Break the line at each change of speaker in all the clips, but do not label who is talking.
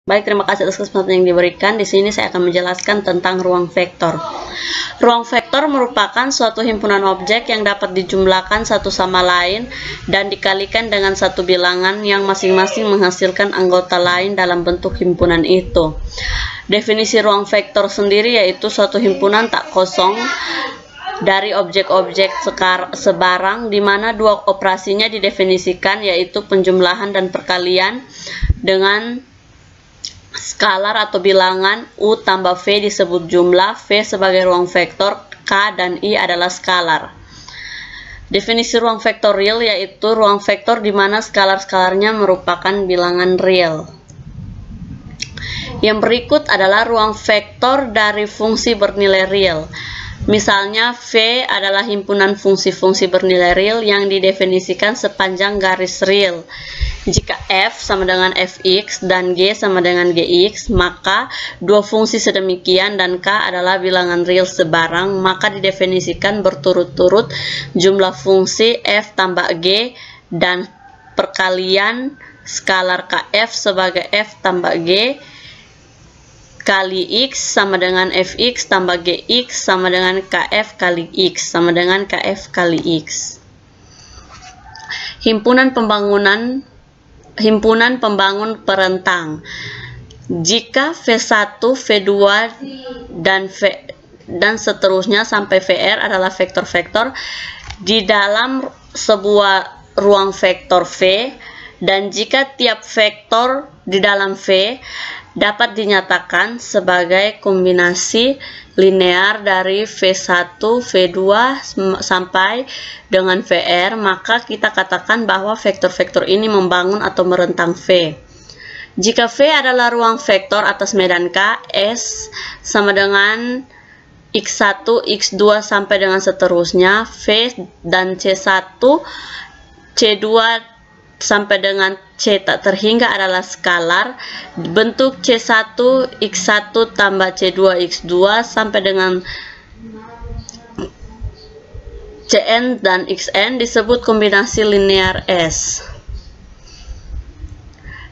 Baik, terima kasih atas kesempatan yang diberikan. Di sini saya akan menjelaskan tentang ruang vektor. Ruang vektor merupakan suatu himpunan objek yang dapat dijumlahkan satu sama lain dan dikalikan dengan satu bilangan yang masing-masing menghasilkan anggota lain dalam bentuk himpunan itu. Definisi ruang vektor sendiri yaitu suatu himpunan tak kosong dari objek-objek sebarang di mana dua operasinya didefinisikan, yaitu penjumlahan dan perkalian dengan skalar atau bilangan. U tambah V disebut jumlah, V sebagai ruang vektor, K dan I adalah skalar. Definisi ruang vektor real yaitu ruang vektor di mana skalar-skalarnya merupakan bilangan real. Yang berikut adalah ruang vektor dari fungsi bernilai real. Misalnya, V adalah himpunan fungsi-fungsi bernilai real yang didefinisikan sepanjang garis real. Jika F sama dengan Fx dan G sama dengan Gx, maka dua fungsi sedemikian dan K adalah bilangan real sebarang, maka didefinisikan berturut-turut jumlah fungsi F tambah G dan perkalian skalar Kf sebagai F tambah G kali X sama dengan Fx tambah Gx sama dengan Kf kali X sama dengan Kf kali X. Himpunan pembangun perentang. Jika V1, V2 dan seterusnya sampai Vr adalah vektor-vektor di dalam sebuah ruang vektor V, dan jika tiap vektor di dalam V dapat dinyatakan sebagai kombinasi linear dari V1, V2 sampai dengan Vr, maka kita katakan bahwa vektor-vektor ini membangun atau merentang V. Jika V adalah ruang vektor atas medan K, S sama dengan X1, X2 sampai dengan seterusnya, V dan C1, C2 sampai dengan C tak terhingga adalah skalar. Bentuk C1 X1 tambah C2 X2 sampai dengan Cn dan Xn disebut kombinasi linear S.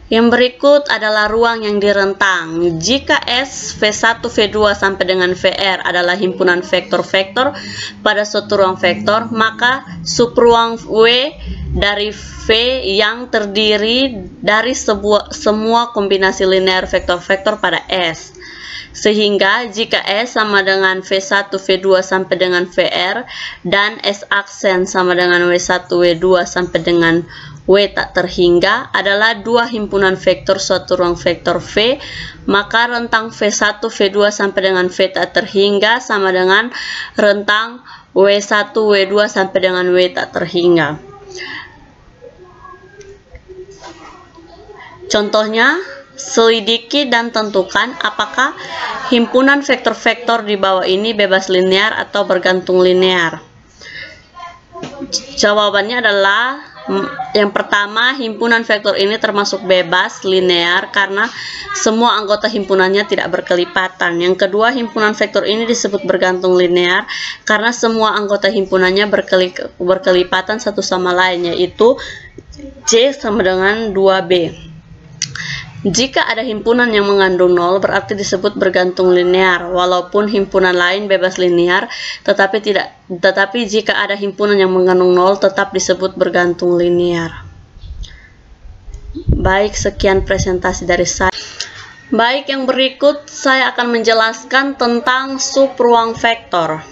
Yang berikut adalah ruang yang direntang. Jika S, V1, V2 sampai dengan Vr adalah himpunan vektor-vektor pada suatu ruang vektor, maka subruang W dari V yang terdiri dari semua kombinasi linear vektor-vektor pada S. Sehingga jika S sama dengan V1, V2 sampai dengan Vr dan S aksen sama dengan W1, W2 sampai dengan W tak terhingga adalah dua himpunan vektor suatu ruang vektor V, maka rentang V1, V2 sampai dengan V tak terhingga sama dengan rentang W1, W2 sampai dengan W tak terhingga. Contohnya, selidiki dan tentukan apakah himpunan vektor-vektor di bawah ini bebas linear atau bergantung linear. Jawabannya adalah yang pertama, himpunan vektor ini termasuk bebas linear karena semua anggota himpunannya tidak berkelipatan. Yang kedua, himpunan vektor ini disebut bergantung linear karena semua anggota himpunannya berkelipatan satu sama lain, yaitu C sama dengan 2B. Jika ada himpunan yang mengandung 0 berarti disebut bergantung linear, walaupun himpunan lain bebas linear, tetapi jika ada himpunan yang mengandung 0 tetap disebut bergantung linear. Baik, sekian presentasi dari saya. Baik, yang berikut saya akan menjelaskan tentang subruang vektor.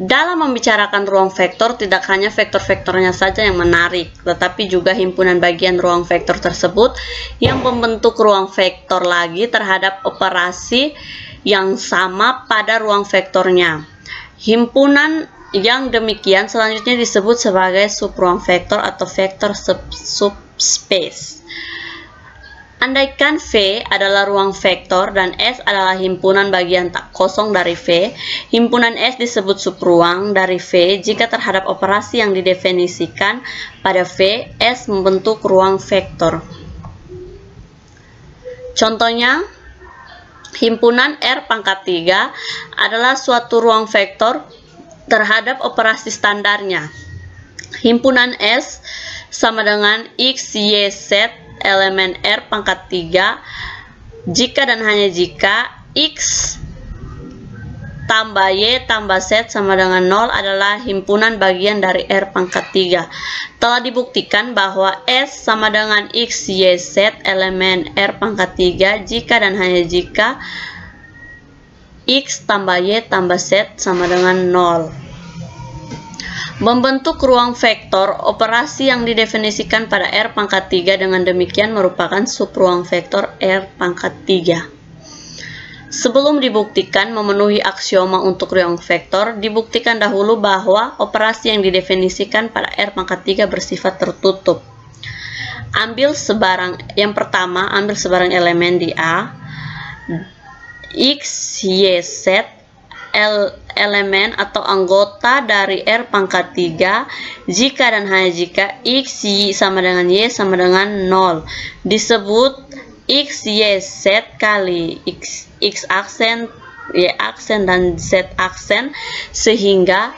Dalam membicarakan ruang vektor, tidak hanya vektor-vektornya saja yang menarik, tetapi juga himpunan bagian ruang vektor tersebut yang membentuk ruang vektor lagi terhadap operasi yang sama pada ruang vektornya. Himpunan yang demikian selanjutnya disebut sebagai subruang vektor atau vektor subspace. Andaikan V adalah ruang vektor dan S adalah himpunan bagian tak kosong dari V, himpunan S disebut subruang dari V jika terhadap operasi yang didefinisikan pada V, S membentuk ruang vektor. Contohnya, himpunan R pangkat 3 adalah suatu ruang vektor terhadap operasi standarnya. Himpunan S sama dengan X, Y, Z elemen R pangkat 3 jika dan hanya jika X tambah Y tambah Z sama dengan 0 adalah himpunan bagian dari R pangkat 3. Telah dibuktikan bahwa S sama dengan X, Y, Z elemen R pangkat 3 jika dan hanya jika X tambah Y tambah Z sama dengan 0. Membentuk ruang vektor, operasi yang didefinisikan pada R pangkat 3 dengan demikian merupakan subruang vektor R pangkat 3. Sebelum dibuktikan memenuhi aksioma untuk ruang vektor, dibuktikan dahulu bahwa operasi yang didefinisikan pada R pangkat 3 bersifat tertutup. Yang pertama, ambil sebarang elemen di A, X, Y, Z, elemen atau anggota dari R pangkat 3 jika dan hanya jika X, Y sama dengan Y sama dengan 0. Disebut X, Y, Z kali X aksen, Y aksen, dan Z aksen sehingga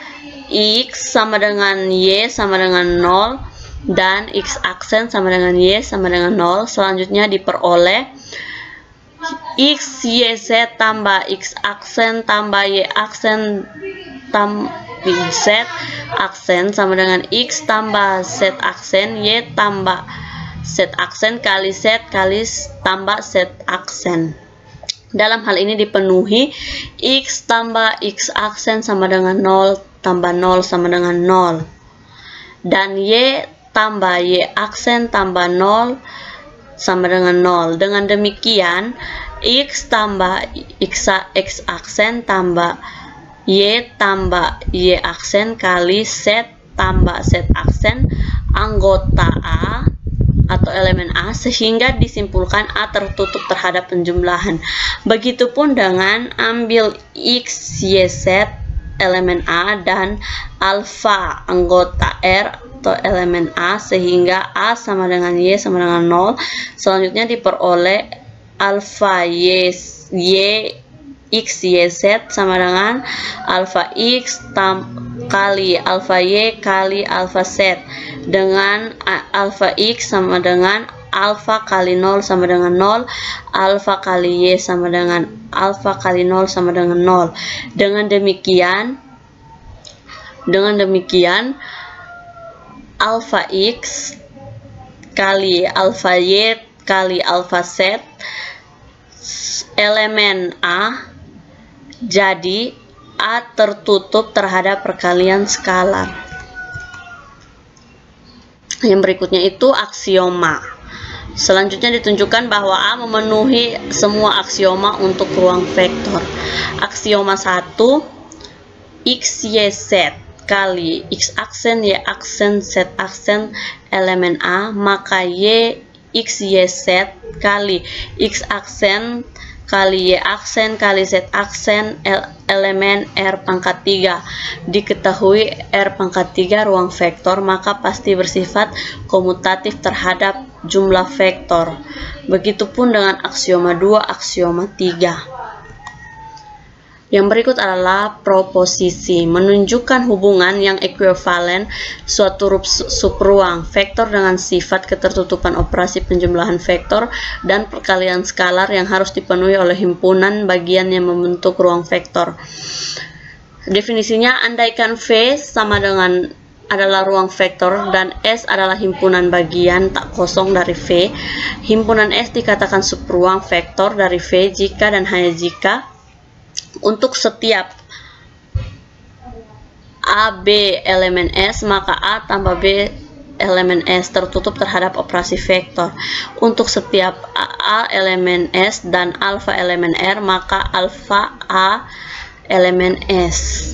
X sama dengan Y sama dengan 0 dan X aksen sama dengan Y sama dengan 0. Selanjutnya diperoleh X, Y, Z tambah X aksen tambah Y aksen tambah Z aksen sama dengan X tambah Z aksen Y tambah Z aksen kali Z kali tambah Z aksen. Dalam hal ini dipenuhi X tambah X aksen sama dengan 0 tambah 0 sama dengan 0 dan Y tambah Y aksen tambah 0 sama dengan 0. Dengan demikian X tambah X aksen tambah Y aksen kali Z tambah Z aksen anggota A atau elemen A sehingga disimpulkan A tertutup terhadap penjumlahan. Begitupun dengan ambil X, Y, Z elemen A dan alfa anggota R atau elemen A sehingga A sama dengan Y sama dengan 0. Selanjutnya diperoleh alfa X, Y, Z sama dengan alfa X kali alfa Y kali alfa Z dengan alfa X sama dengan alfa kali 0 sama dengan 0, alfa kali Y sama dengan alfa kali 0 sama dengan 0. Dengan demikian alfa X kali alfa Y kali alfa Z elemen A jadi A tertutup terhadap perkalian skalar. Yang berikutnya itu aksioma. Selanjutnya ditunjukkan bahwa A memenuhi semua aksioma untuk ruang vektor. Aksioma 1, X, Y, Z kali X aksen, Y aksen, Z aksen elemen A, maka Y, X, Y, Z kali X aksen kali Y aksen kali Z aksen elemen R pangkat 3. Diketahui R pangkat 3 ruang vektor, maka pasti bersifat komutatif terhadap jumlah vektor. Begitupun dengan aksioma 2, aksioma 3. Yang berikut adalah proposisi menunjukkan hubungan yang ekuivalen suatu subruang vektor dengan sifat ketertutupan operasi penjumlahan vektor dan perkalian skalar yang harus dipenuhi oleh himpunan bagian yang membentuk ruang vektor. Definisinya, andaikan V sama dengan adalah ruang vektor dan S adalah himpunan bagian tak kosong dari V, himpunan S dikatakan subruang vektor dari V jika dan hanya jika untuk setiap A, B elemen S, maka A tambah B elemen S tertutup terhadap operasi vektor. Untuk setiap A elemen S dan alfa elemen R, maka alfa A elemen S.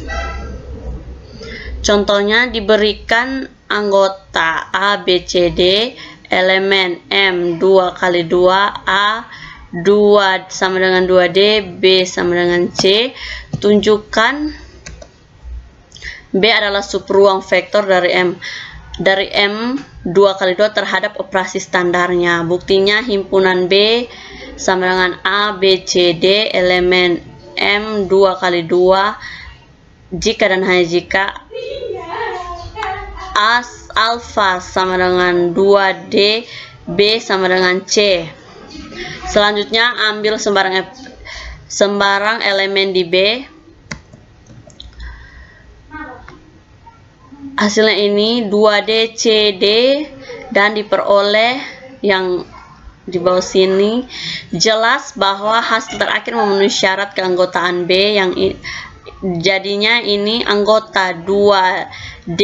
Contohnya diberikan anggota A, B, C, D, elemen M 2 kali 2, A 2 sama dengan 2D, B sama dengan C. Tunjukkan B adalah subruang vektor dari M 2 kali 2 terhadap operasi standarnya. Buktinya himpunan B sama dengan A, B, C, D, elemen M 2 kali 2 jika dan hanya jika A alfa sama dengan 2D, B sama dengan C. Selanjutnya ambil sembarang elemen di B. Hasilnya ini 2D CD dan diperoleh yang di bawah sini. Jelas bahwa hasil terakhir memenuhi syarat keanggotaan B, yang jadinya ini anggota 2D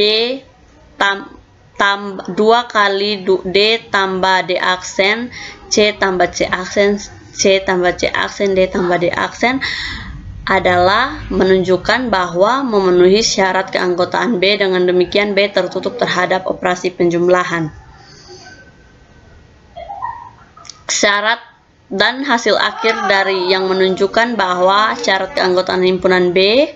2 kali D tambah D aksen, C tambah C aksen, C tambah C aksen, D tambah D aksen adalah menunjukkan bahwa memenuhi syarat keanggotaan B. Dengan demikian B tertutup terhadap operasi penjumlahan. Syarat dan hasil akhir dari yang menunjukkan bahwa syarat keanggotaan himpunan B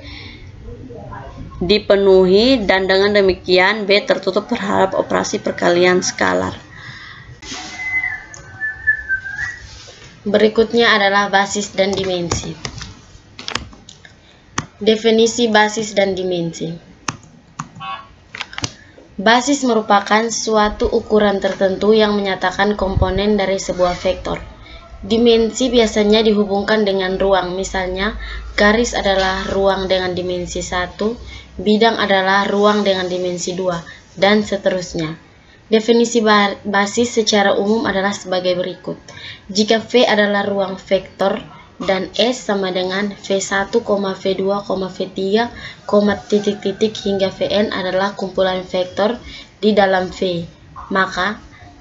dipenuhi, dan dengan demikian B tertutup terhadap operasi perkalian skalar.
Berikutnya adalah basis dan dimensi. Definisi basis dan dimensi. Basis merupakan suatu ukuran tertentu yang menyatakan komponen dari sebuah vektor. Dimensi biasanya dihubungkan dengan ruang, misalnya garis adalah ruang dengan dimensi 1, bidang adalah ruang dengan dimensi 2, dan seterusnya. Definisi basis secara umum adalah sebagai berikut. Jika V adalah ruang vektor dan S sama dengan V1, V2, V3, titik-titik hingga Vn adalah kumpulan vektor di dalam V, maka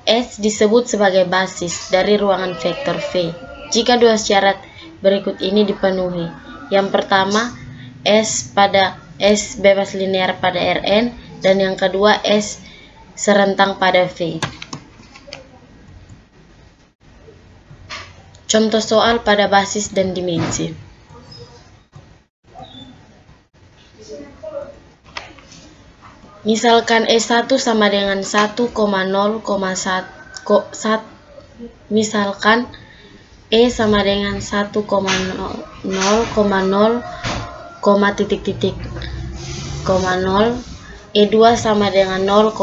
S disebut sebagai basis dari ruangan vektor V jika dua syarat berikut ini dipenuhi. Yang pertama, S bebas linear pada Rn, dan yang kedua S serentang pada V. Contoh soal pada basis dan dimensi. Misalkan E1 sama dengan 1,0,1. Misalkan E sama dengan 1,0,0, titik-titik, 0, E2 sama dengan 0,1,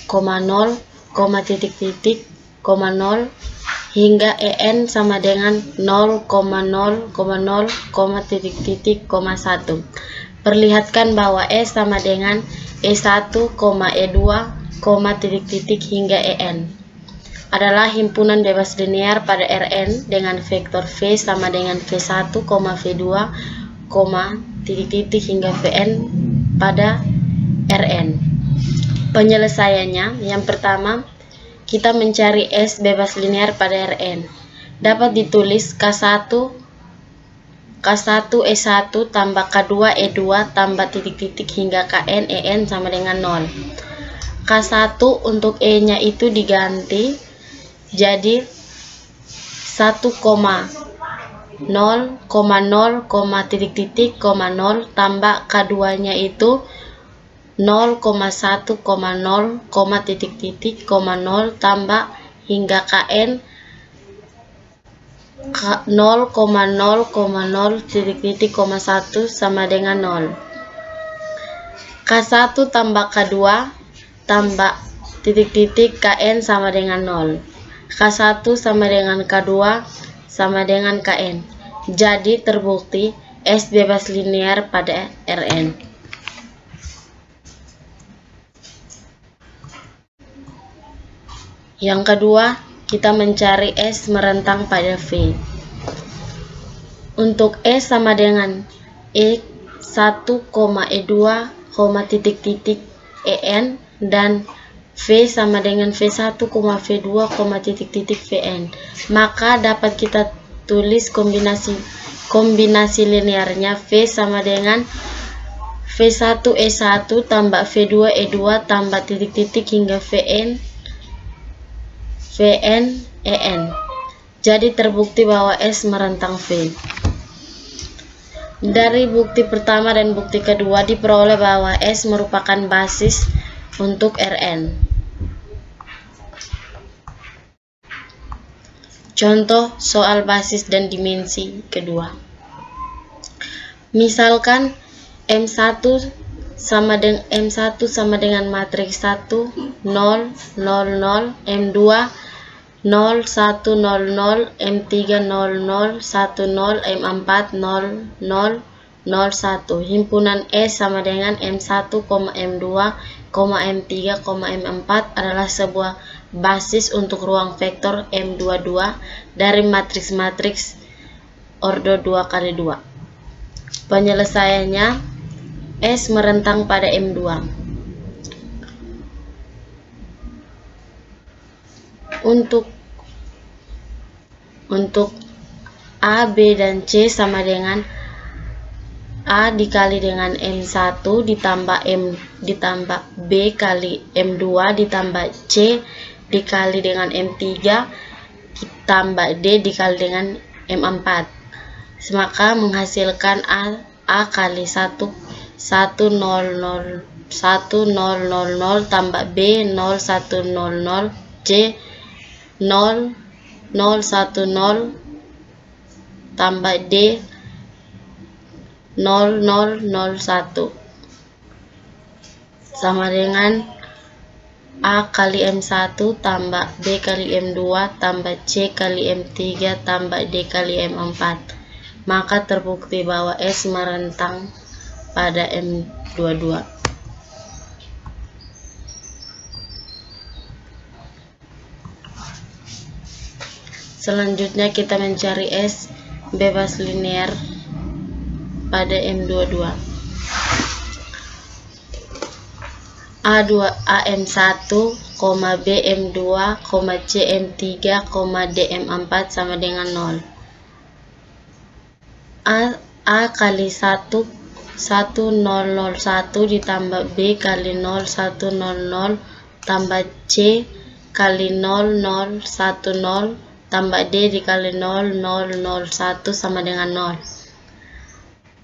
0, titik-titik, 0, hingga En sama dengan 0,0,0, titik-titik, 1. Perlihatkan bahwa E sama dengan E1, E2, titik-titik hingga En adalah himpunan bebas linear pada Rn dengan vektor V sama dengan V1, V2, titik-titik hingga Vn pada Rn. Penyelesaiannya, yang pertama, kita mencari S bebas linear pada Rn. Dapat ditulis K1 E1 tambah K2 E2 tambah titik-titik hingga Kn En sama dengan 0. K1 untuk E nya itu diganti jadi 1,0,0, titik-titik, 0 tambah K2 nya itu 0,1,0, titik-titik, 0 tambah hingga Kn 0,0,0, titik-titik, 1 sama dengan 0. K1 tambah K2 tambah titik-titik Kn sama dengan 0. K1 sama dengan K2 sama dengan Kn. Jadi terbukti S bebas linear pada Rn. Yang kedua, kita mencari S merentang pada V. Untuk S sama dengan E1, E2, titik-titik, En, dan V sama dengan V1, V2, titik-titik, Vn. Maka dapat kita tulis kombinasi linearnya V sama dengan V1, E1 tambah V2, E2 tambah titik-titik hingga Vn, En. Jadi terbukti bahwa S merentang V. Dari bukti pertama dan bukti kedua diperoleh bahwa S merupakan basis untuk Rn. Contoh soal basis dan dimensi kedua. Misalkan M1 sama dengan M1 sama dengan matriks 1 0 0 0, M2 0 1 0 0, M3 0 0 1 0, M4 0 0 0 1. Himpunan S sama dengan M1, M2, M3, M4 adalah sebuah basis untuk ruang vektor M22 dari matriks-matriks ordo 2x2. Penyelesaiannya, S merentang pada M2. Untuk A, B, dan C sama dengan A dikali dengan M1 ditambah B kali M2 ditambah C dikali dengan M3 ditambah D dikali dengan M4. Maka menghasilkan A kali 1 0 0 1 0 0 tambah B 0 1 0 0 C 0 0 1 0 tambah D 0 0 0 1 sama dengan A kali M1 tambah B kali M2 tambah C kali M3 tambah D kali M4. Maka terbukti bahwa S merentang pada M22. Selanjutnya kita mencari S bebas linear pada M22. AM1, B M2, C M3, D M4 sama dengan 0. A kali 1 0 0 1 ditambah B kali 0 1 0 0 tambah C kali 0 0 1 0 tambah D dikali 0 0 0 1 sama dengan 0.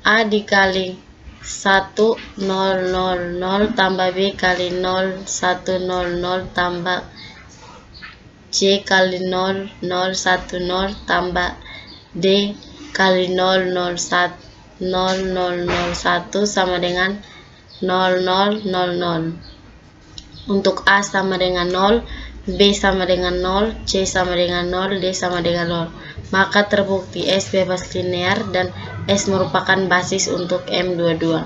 A dikali 1 0 0 0 tambah B kali 0 1 0 0 tambah C kali 0 0 1 0 tambah D kali 0 0 1 0 0 0 1 sama dengan 0 0 0 0. Untuk A sama dengan 0, B sama dengan 0, C sama dengan 0, D sama dengan 0. Maka terbukti S bebas linear dan S merupakan basis untuk M22.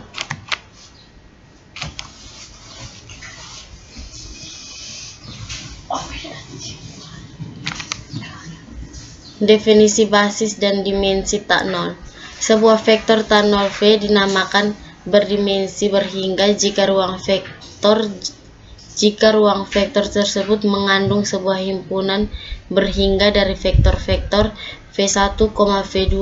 Definisi basis dan dimensi tak nol. Sebuah vektor tak nol V dinamakan berdimensi berhingga jika ruang vektor tersebut mengandung sebuah himpunan berhingga dari vektor-vektor V1, V2,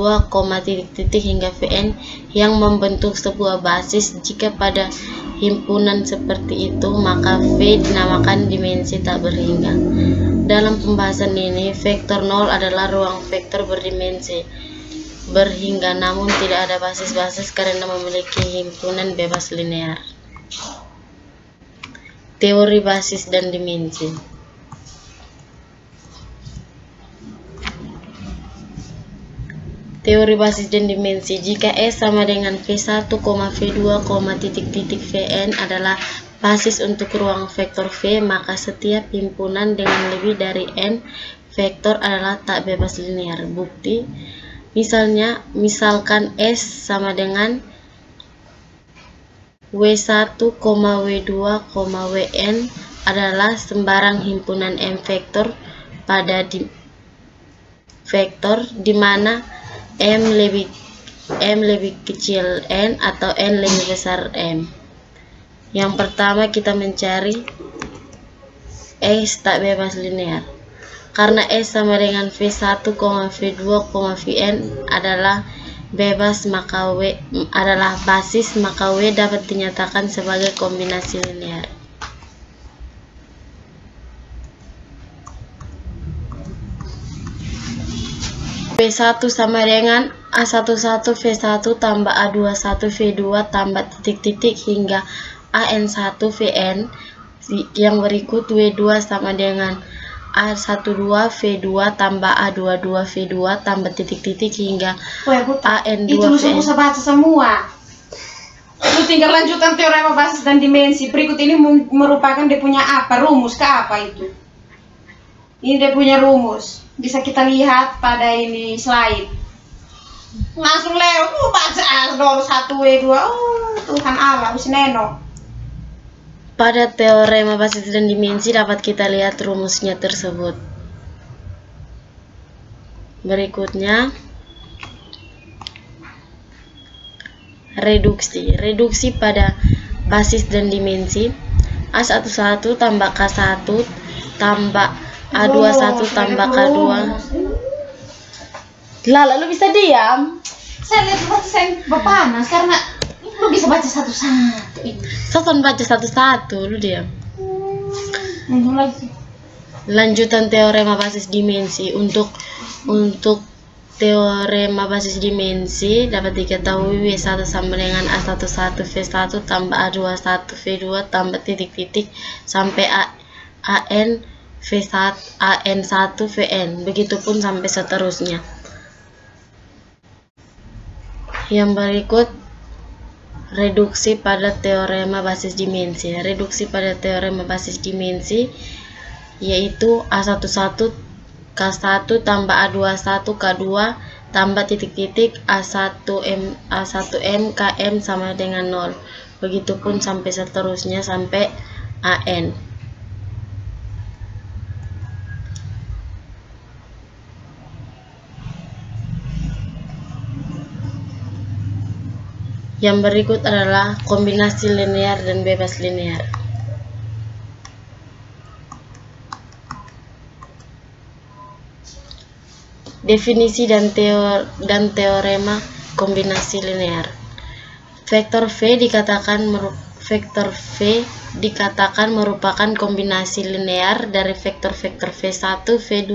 hingga Vn yang membentuk sebuah basis. Jika pada himpunan seperti itu, maka V dinamakan dimensi tak berhingga. Dalam pembahasan ini, vektor 0 adalah ruang vektor berdimensi berhingga namun tidak ada basis-basis karena memiliki himpunan bebas linear. Teori basis dan dimensi. Teori basis dan dimensi. Jika S sama dengan V1, V2, Vn adalah basis untuk ruang vektor V, maka setiap himpunan dengan lebih dari n vektor adalah tak bebas linear. Bukti, misalkan S sama dengan W1, W2, Wn adalah sembarang himpunan M vektor pada vektor di mana M lebih kecil N atau N lebih besar M. Yang pertama kita mencari S tak bebas linear. Karena S sama dengan V1, V2, Vn adalah bebas maka W adalah basis, maka W dapat dinyatakan sebagai kombinasi linear. V1 sama dengan A11 V1 tambah A21 V2 tambah titik-titik hingga AN1 Vn. Yang berikut W2 sama dengan A12 V2 tambah A22 V2 tambah titik-titik hingga AN2
Vn. Itu bisa baca semua. Itu tinggal lanjutan teorema basis dan dimensi. Berikut ini merupakan dia punya apa? Rumus ke apa itu? Ini dia punya rumus. Bisa kita lihat pada ini slide. Langsung Leo baca nomor 1W2. Oh, Tuhan Allah, usneno.
Pada teorema basis dan dimensi dapat kita lihat rumusnya tersebut. Berikutnya reduksi pada basis dan dimensi. A11 tambah K1 tambah A21 tambah K2. Lah, lalu bisa diam?
Saya lihat saya panas karena lu bisa baca satu-satu ini.
Sopan baca satu-satu, lu diam.
Lagi.
Lanjutan teorema basis dimensi. Untuk teorema basis dimensi dapat diketahui W1 sama dengan A11 V1 tambah A21 V2 tambah titik-titik sampai AN V1 AN1 VN, begitupun sampai seterusnya. Yang berikut reduksi pada teorema basis dimensi. Reduksi pada teorema basis dimensi yaitu A11 K1 tambah A21 K2 tambah titik-titik A1M KM sama dengan 0. Begitupun sampai seterusnya sampai AN. Yang berikut adalah kombinasi linear dan bebas linear. Definisi dan teorema kombinasi linear. Vektor V dikatakan merupakan kombinasi linear dari vektor-vektor V1, V2,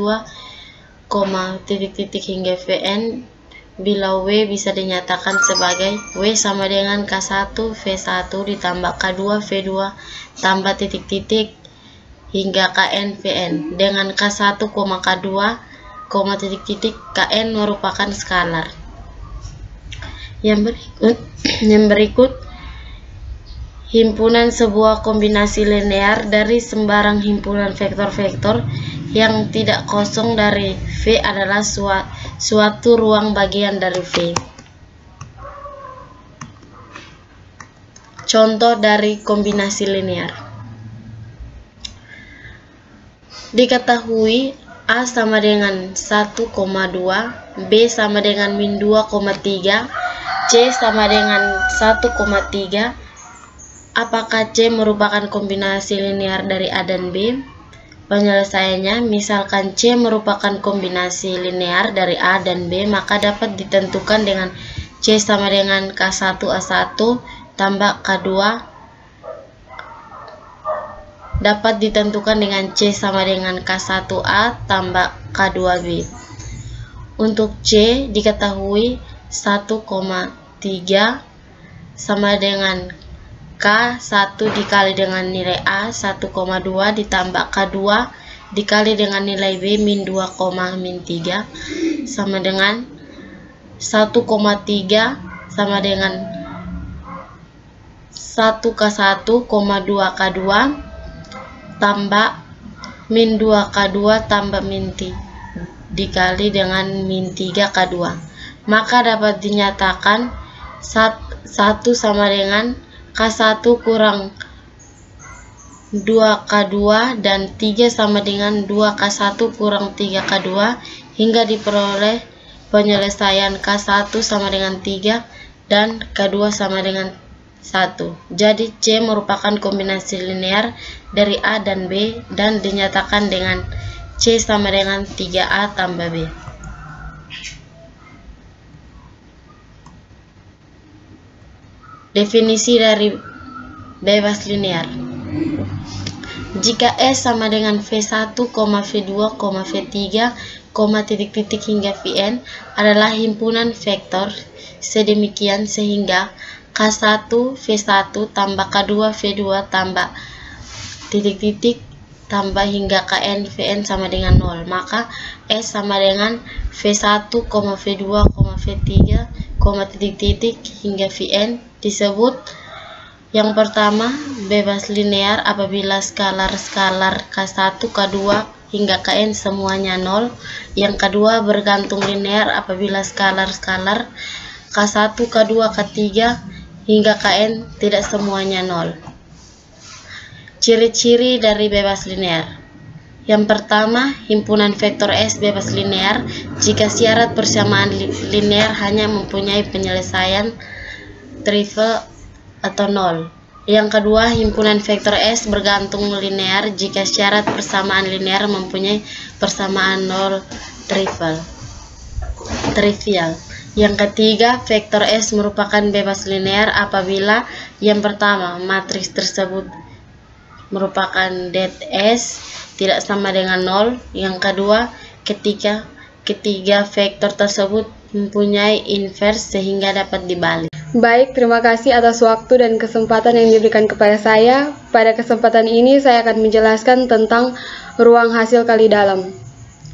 titik-titik hingga Vn bila W bisa dinyatakan sebagai W sama dengan K1 V1 ditambah K2 V2 tambah titik-titik hingga Kn Vn dengan K1, K2 titik-titik Kn merupakan skalar. Yang berikut himpunan sebuah kombinasi linear dari sembarang himpunan vektor-vektor yang tidak kosong dari V adalah suatu ruang bagian dari V. Contoh dari kombinasi linear. Diketahui A sama dengan 1,2, B sama dengan min 2,3, C sama dengan 1,3. Apakah C merupakan kombinasi linear dari A dan B? Penyelesaiannya, misalkan C merupakan kombinasi linear dari A dan B, maka dapat ditentukan dengan C sama dengan K1A1 tambah K2 dapat ditentukan dengan C sama dengan K1A tambah K2B. Untuk C diketahui 1,3 sama dengan K1 dikali dengan nilai A 1,2 ditambah K2 dikali dengan nilai B min 2, min 3 sama dengan 1,3 sama dengan 1K1, 2K2 tambah min 2K2 tambah min 3 dikali dengan min 3K2, maka dapat dinyatakan 1 sama dengan K1 kurang 2K2 dan 3 sama dengan 2K1 kurang 3K2 hingga diperoleh penyelesaian K1 sama dengan 3 dan K2 sama dengan 1. Jadi C merupakan kombinasi linear dari A dan B dan dinyatakan dengan C sama dengan 3A tambah B. Definisi dari bebas linear. Jika S sama dengan V1, V2, V3, titik-titik hingga Vn adalah himpunan vektor sedemikian sehingga K1 V1 tambah K2 V2 tambah titik-titik tambah hingga Kn Vn sama dengan 0, maka S sama dengan V1, V2, V3, titik-titik hingga Vn disebut yang pertama bebas linear apabila skalar-skalar K1, K2 hingga Kn semuanya 0. Yang kedua bergantung linear apabila skalar-skalar K1, K2, K3 hingga Kn tidak semuanya 0. Ciri-ciri dari bebas linear. Yang pertama, himpunan vektor S bebas linear jika syarat persamaan linear hanya mempunyai penyelesaian trivial atau 0. Yang kedua, himpunan vektor S bergantung linear jika syarat persamaan linear mempunyai persamaan 0 trivial. Yang ketiga, vektor S merupakan bebas linear apabila yang pertama, matriks tersebut merupakan det S tidak sama dengan 0. Yang kedua, ketiga vektor tersebut mempunyai invers sehingga dapat dibalik.
Baik, terima kasih atas waktu dan kesempatan yang diberikan kepada saya. Pada kesempatan ini saya akan menjelaskan tentang ruang hasil kali dalam.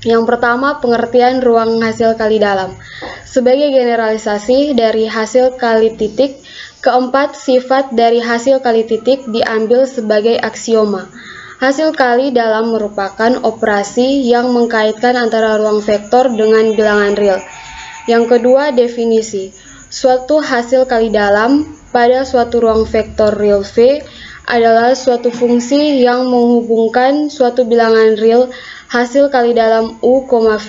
Yang pertama, pengertian ruang hasil kali dalam. Sebagai generalisasi dari hasil kali titik, keempat sifat dari hasil kali titik diambil sebagai aksioma. Hasil kali dalam merupakan operasi yang mengkaitkan antara ruang vektor dengan bilangan real. Yang kedua, definisi. Suatu hasil kali dalam pada suatu ruang vektor real V adalah suatu fungsi yang menghubungkan suatu bilangan real hasil kali dalam U, V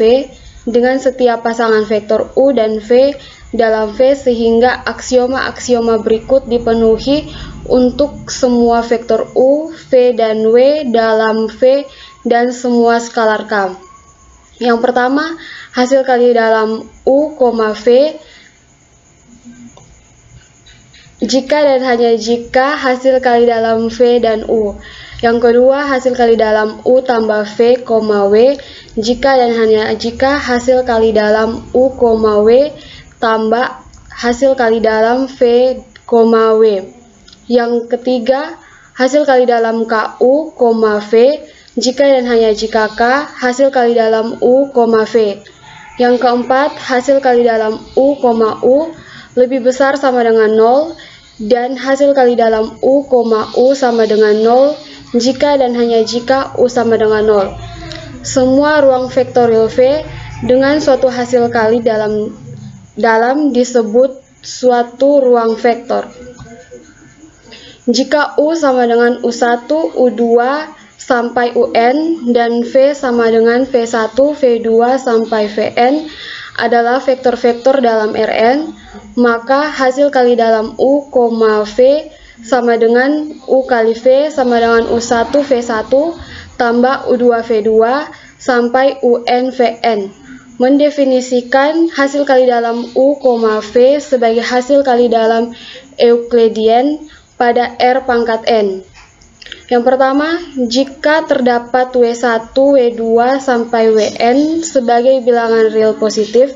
dengan setiap pasangan vektor U dan V dalam V sehingga aksioma-aksioma berikut dipenuhi untuk semua vektor U, V, dan W dalam V dan semua skalar K. Yang pertama, hasil kali dalam U, V jika dan hanya jika hasil kali dalam V dan U. Yang kedua, hasil kali dalam U tambah V, W jika dan hanya jika hasil kali dalam U, W tambah hasil kali dalam V, W. Yang ketiga, hasil kali dalam KU, V jika dan hanya jika K hasil kali dalam U, V. Yang keempat, hasil kali dalam U, lebih besar sama dengan 0 dan hasil kali dalam U, sama dengan 0 jika dan hanya jika U sama dengan 0. Semua ruang vektorial V dengan suatu hasil kali dalam disebut suatu ruang vektor. Jika U sama dengan U1, U2 sampai UN dan V sama dengan V1, V2 sampai Vn adalah vektor-vektor dalam Rn, maka hasil kali dalam U, V sama dengan U kali V sama dengan U1 V1 tambah U2 V2 sampai UN Vn. Mendefinisikan hasil kali dalam U, V sebagai hasil kali dalam Euclidean pada R pangkat N. Yang pertama, jika terdapat W1, W2 sampai Wn sebagai bilangan real positif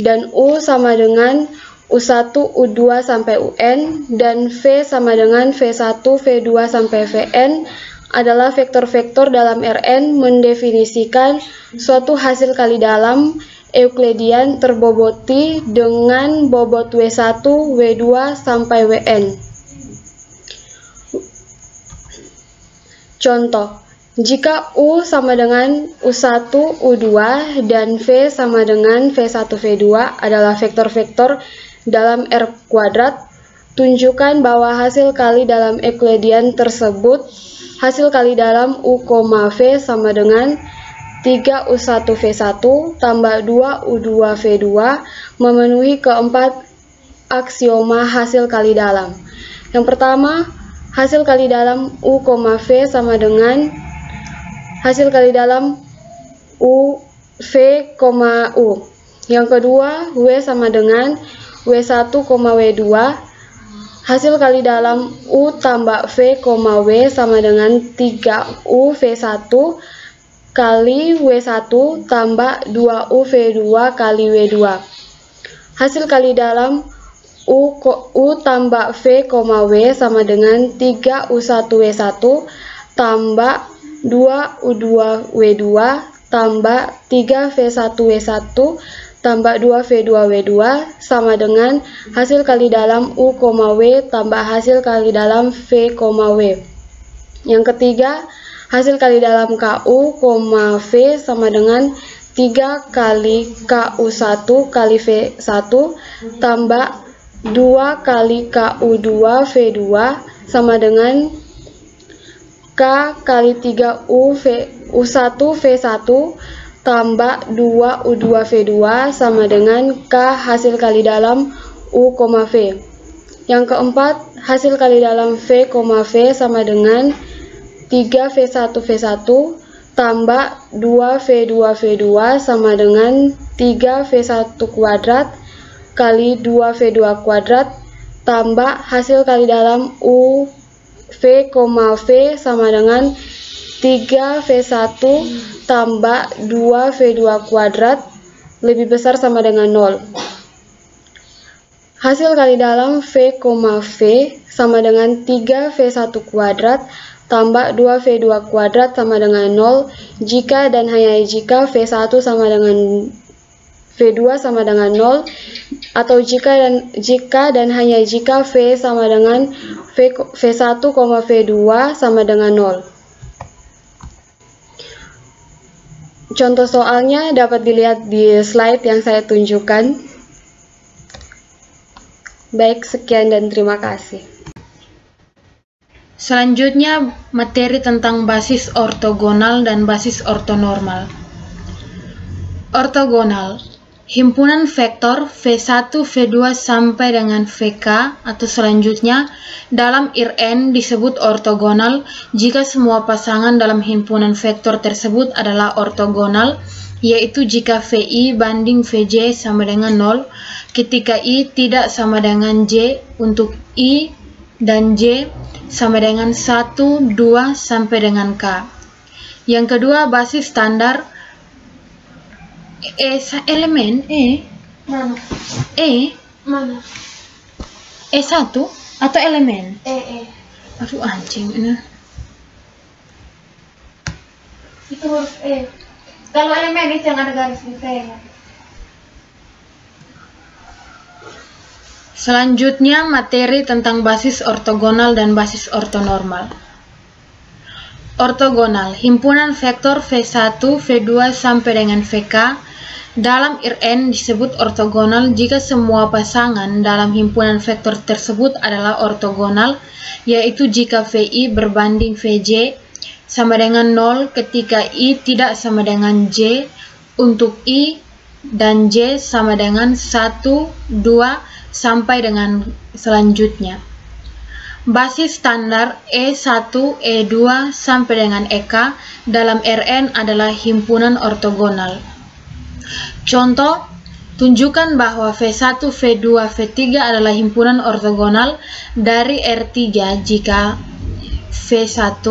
dan U sama dengan U1, U2 sampai UN dan V sama dengan V1, V2 sampai Vn adalah vektor-vektor dalam Rn, mendefinisikan suatu hasil kali dalam Euclidean terboboti dengan bobot W1, W2 sampai Wn. Contoh, jika U sama dengan U1, U2, dan V sama dengan V1, V2 adalah vektor-vektor dalam R kuadrat, tunjukkan bahwa hasil kali dalam Euclidean tersebut, hasil kali dalam U, V sama dengan 3U1 V1 tambah 2U2 V2 memenuhi keempat aksioma hasil kali dalam. Yang pertama, hasil kali dalam U, V sama dengan hasil kali dalam U, V, U. Yang kedua, W sama dengan W1, W2. Hasil kali dalam U tambah V, W sama dengan 3U V1 kali W1 tambah 2U V2 kali W2. Hasil kali dalam U tambah V, W sama dengan 3U1 W1 tambah 2U2 W2 tambah 3V1 W1 tambah 2V2W2 sama dengan hasil kali dalam U, W tambah hasil kali dalam V, W. Yang ketiga, hasil kali dalam KU, V sama dengan 3 kali KU1 kali V1 tambah 2 kali KU2 V2 sama dengan K kali 3 U1 V1 tambah 2 U2 V2 sama dengan K hasil kali dalam U, V. Yang keempat, hasil kali dalam V, V sama dengan 3V1 V1 tambah 2V2 V2 sama dengan 3V1 kuadrat kali 2V2 kuadrat tambah hasil kali dalam U, V, V sama dengan 3V1 tambah 2V2 kuadrat lebih besar sama dengan 0. Hasil kali dalam V, V sama dengan 3V1 kuadrat tambah 2V2 kuadrat sama dengan 0 jika dan hanya jika V1 sama dengan V2 sama dengan 0 atau jika dan hanya jika V sama dengan V1, V2 sama dengan 0. Contoh soalnya dapat dilihat di slide yang saya tunjukkan. Baik, sekian dan terima kasih.
Selanjutnya, materi tentang basis ortogonal dan basis ortonormal. Ortogonal, himpunan vektor V1, V2 sampai dengan VK atau selanjutnya dalam IRN disebut ortogonal jika semua pasangan dalam himpunan vektor tersebut adalah ortogonal, yaitu jika VI banding VJ sama dengan 0, ketika I tidak sama dengan J untuk I dan J sama dengan 1, 2, sampai dengan K. Yang kedua, basis standar elemen
Mana? Mana?
E1 atau elemen?
Aduh
anjing ini.
Itu huruf E. Kalau elemen itu yang ada garis di tengah.
Selanjutnya, materi tentang basis ortogonal dan basis ortonormal. Ortogonal, himpunan vektor V1, V2 sampai dengan VK dalam IRN disebut ortogonal jika semua pasangan dalam himpunan vektor tersebut adalah ortogonal, yaitu jika VI berbanding VJ sama dengan 0 ketika I tidak sama dengan J untuk I dan J sama dengan 1, 2, sampai dengan selanjutnya. Basis standar E1, E2 sampai dengan EK dalam RN adalah himpunan ortogonal. Contoh, tunjukkan bahwa V1, V2, V3 adalah himpunan ortogonal dari R3 jika V1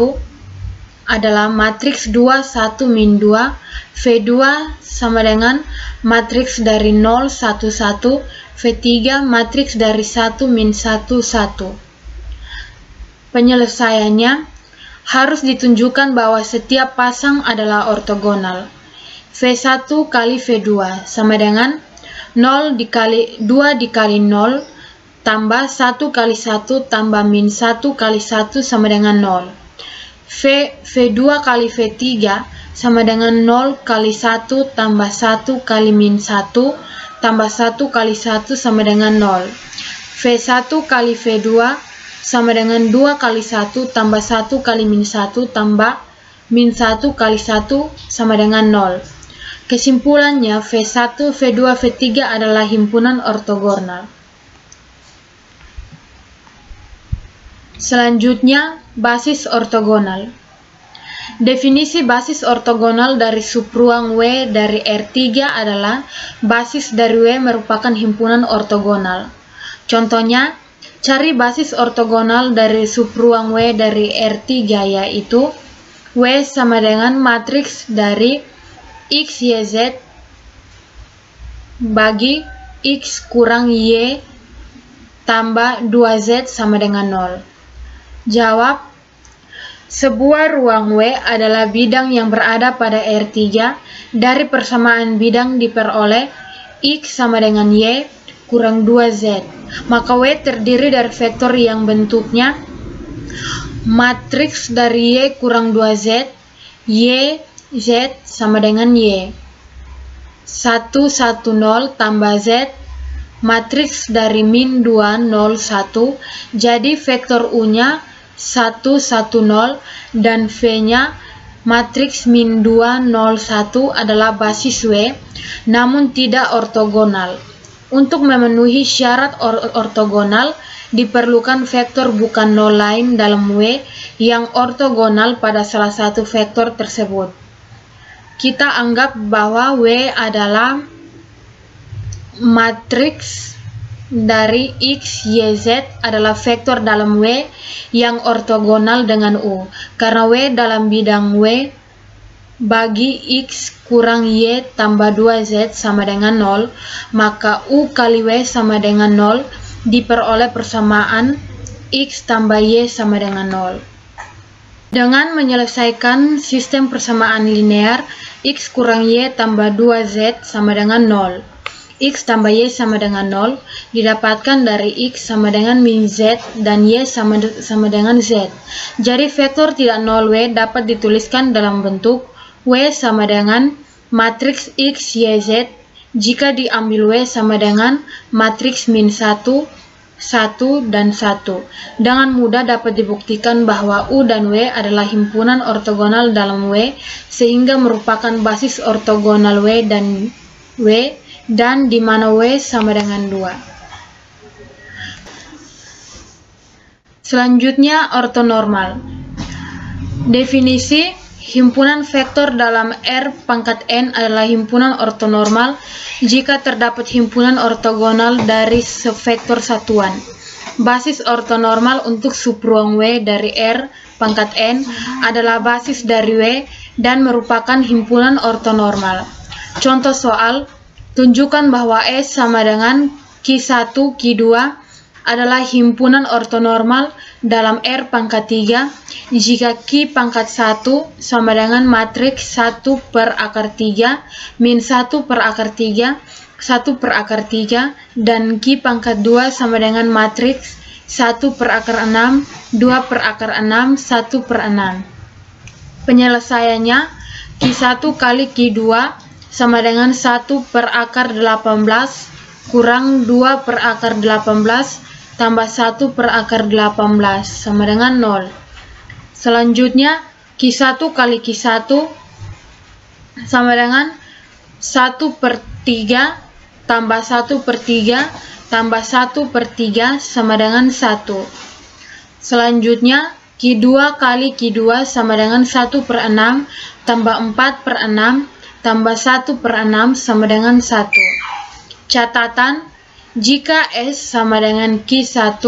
adalah matriks 2, 1, min 2, V2 sama dengan matriks dari 0, 1, 1, V3 matriks dari 1, min 1, 1. Penyelesaiannya harus ditunjukkan bahwa setiap pasang adalah ortogonal. V1 kali V2 sama dengan 2 dikali 0 tambah 1 kali 1 tambah min 1 kali 1 sama dengan 0. V2 kali V3 sama dengan 0 kali 1 tambah 1 kali min 1 tambah 1 kali 1 sama dengan 0. V1 kali V2 sama dengan 2 kali 1 tambah 1 kali min 1 tambah min 1 kali 1 sama dengan 0. Kesimpulannya, V1, V2, V3 adalah himpunan ortogonal. Selanjutnya, basis ortogonal. Definisi basis ortogonal dari subruang W dari R3 adalah basis dari W merupakan himpunan ortogonal. Contohnya, cari basis ortogonal dari subruang W dari R3 yaitu W sama dengan matriks dari X, Y, Z bagi X kurang Y tambah 2Z sama dengan 0. Jawab, sebuah ruang W adalah bidang yang berada pada R3 dari persamaan bidang diperoleh X sama dengan Y kurang 2Z. Maka W terdiri dari vektor yang bentuknya matriks dari Y kurang 2Z, Y, Z sama dengan Y. 1, 1, 0 tambah Z, matriks dari min 2, 0, 1. Jadi vektor U-nya 1, 1, 0 dan V-nya matriks min 2, 0, 1 adalah basis W, namun tidak ortogonal. Untuk memenuhi syarat ortogonal, diperlukan vektor bukan nol lain dalam W yang ortogonal pada salah satu vektor tersebut. Kita anggap bahwa W adalah matriks dari X, Y, Z adalah vektor dalam W yang ortogonal dengan U. Karena W dalam bidang W bagi X kurang Y tambah 2Z sama dengan 0, maka U kali W sama dengan 0 diperoleh persamaan X tambah Y sama dengan 0. Dengan menyelesaikan sistem persamaan linear, X kurang Y tambah 2Z sama dengan 0. X tambah Y sama dengan 0 didapatkan dari X sama dengan min Z dan Y sama dengan Z. Jadi vektor tidak 0W dapat dituliskan dalam bentuk W sama dengan matriks X, Y, Z jika diambil W sama dengan matriks min 1, 1, dan 1. Dengan mudah dapat dibuktikan bahwa U dan W adalah himpunan ortogonal dalam W sehingga merupakan basis ortogonal W dan di mana W sama dengan 2. Selanjutnya ortonormal. Definisi himpunan vektor dalam R pangkat N adalah himpunan ortonormal jika terdapat himpunan ortogonal dari sevektor satuan. Basis ortonormal untuk subruang W dari R pangkat N adalah basis dari W dan merupakan himpunan ortonormal. Contoh soal, tunjukkan bahwa S sama dengan Q1, Q2 adalah himpunan ortonormal dalam R pangkat 3 jika Q pangkat 1 sama dengan matriks 1 per akar 3, min 1 per akar 3, 1 per akar 3, dan Q pangkat 2 sama dengan matriks 1 per akar 6, 2 per akar 6, 1 per 6. Penyelesaiannya, Q1 kali Q2 sama dengan 1 per akar 18 kurang 2 per akar 18 tambah 1 per akar 18 sama dengan 0. Selanjutnya, Q1 kali Q1 sama dengan 1 per 3 tambah 1 per 3 tambah 1 per 3 sama dengan 1. Selanjutnya, Q2 kali Q2 sama dengan 1 per 6 tambah 4 per 6 tambah 1 per 6 sama dengan 1. Catatan, jika S sama dengan Q1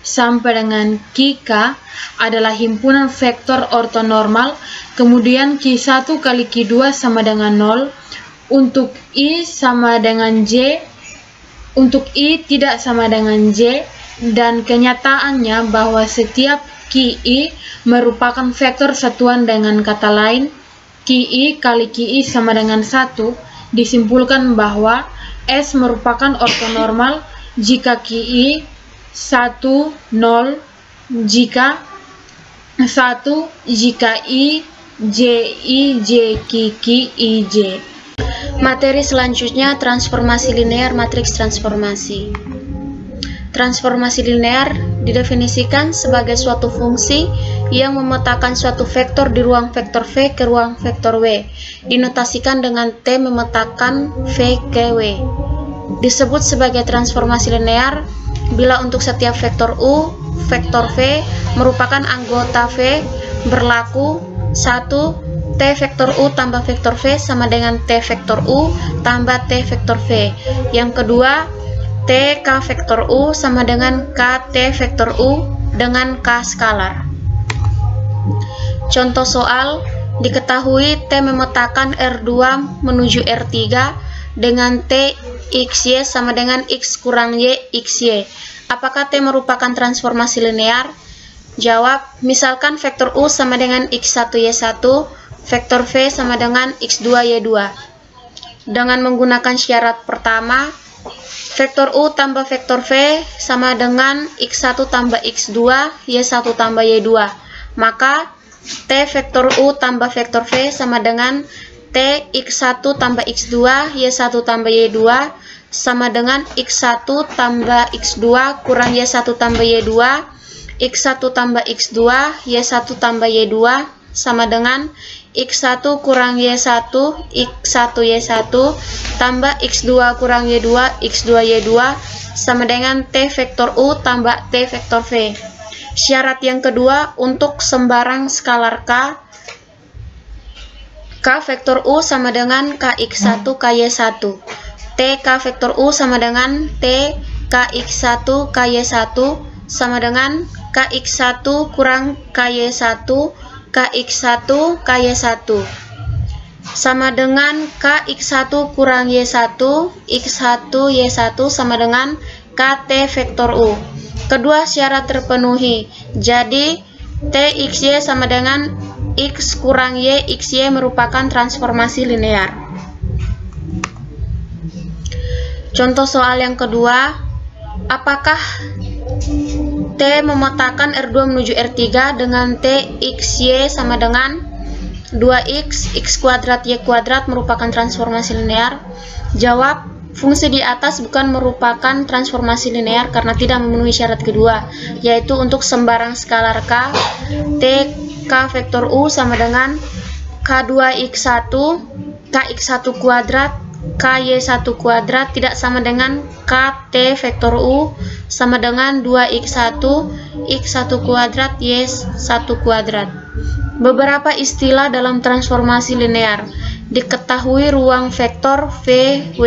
sampai dengan QK adalah himpunan vektor ortonormal, kemudian Q1 kali Q2 sama dengan 0, untuk I sama dengan J, untuk I tidak sama dengan J, dan kenyataannya bahwa setiap QI merupakan vektor satuan. Dengan kata lain, QI kali QI sama dengan 1, disimpulkan bahwa S merupakan ortonormal jika QI 1, 0, jika 1, jika I, J, I, J, Q, Q, I, J. Materi selanjutnya transformasi linear matriks transformasi. Transformasi linear didefinisikan sebagai suatu fungsi yang memetakan suatu vektor di ruang vektor V ke ruang vektor W, dinotasikan dengan T memetakan V ke W. Disebut sebagai transformasi linear bila untuk setiap vektor U, vektor V merupakan anggota V berlaku 1. T vektor U tambah vektor V sama dengan T vektor U tambah T vektor V. Yang kedua, T K vektor U sama dengan K T vektor U dengan K skalar. Contoh soal, diketahui T memetakan R2 menuju R3 dengan T XY sama dengan X kurang Y XY. Apakah T merupakan transformasi linear? Jawab, misalkan vektor U sama dengan X1 Y1, vektor V sama dengan X2 Y2. dengan menggunakan syarat pertama, vektor U tambah vektor V sama dengan X1 tambah X2, Y1 tambah Y2. Maka T vektor U tambah vektor V sama dengan T X1 tambah X2, Y1 tambah Y2 sama dengan X1 tambah X2 kurang Y1 tambah Y2, X1 tambah X2, Y1 tambah Y2 sama dengan X1 kurang Y1, X1 Y1 tambah X2 kurang Y2, X2 Y2 sama dengan T vektor U tambah T vektor V. Syarat yang kedua, untuk sembarang skalar K vektor U sama dengan KX1 KY1. TK vektor U sama dengan T KX1 KY1 sama dengan KX1 kurang KY1, KX1 KY1 sama dengan KX1 kurang Y1, X1 Y1 sama dengan KT vektor U. Kedua syarat terpenuhi, jadi TXY sama dengan X kurang Y, XY merupakan transformasi linear. Contoh soal yang kedua, apakah T memetakan R2 menuju R3 dengan T XY sama dengan 2X, X kuadrat, Y kuadrat merupakan transformasi linear? Jawab, fungsi di atas bukan merupakan transformasi linear karena tidak memenuhi syarat kedua, yaitu untuk sembarang skalar K, T K vektor U sama dengan K2X1, KX1 kuadrat, KY1 kuadrat tidak sama dengan KT vektor U sama dengan 2X1, X1 kuadrat, Y1 kuadrat. Beberapa istilah dalam transformasi linear. Diketahui ruang vektor VW.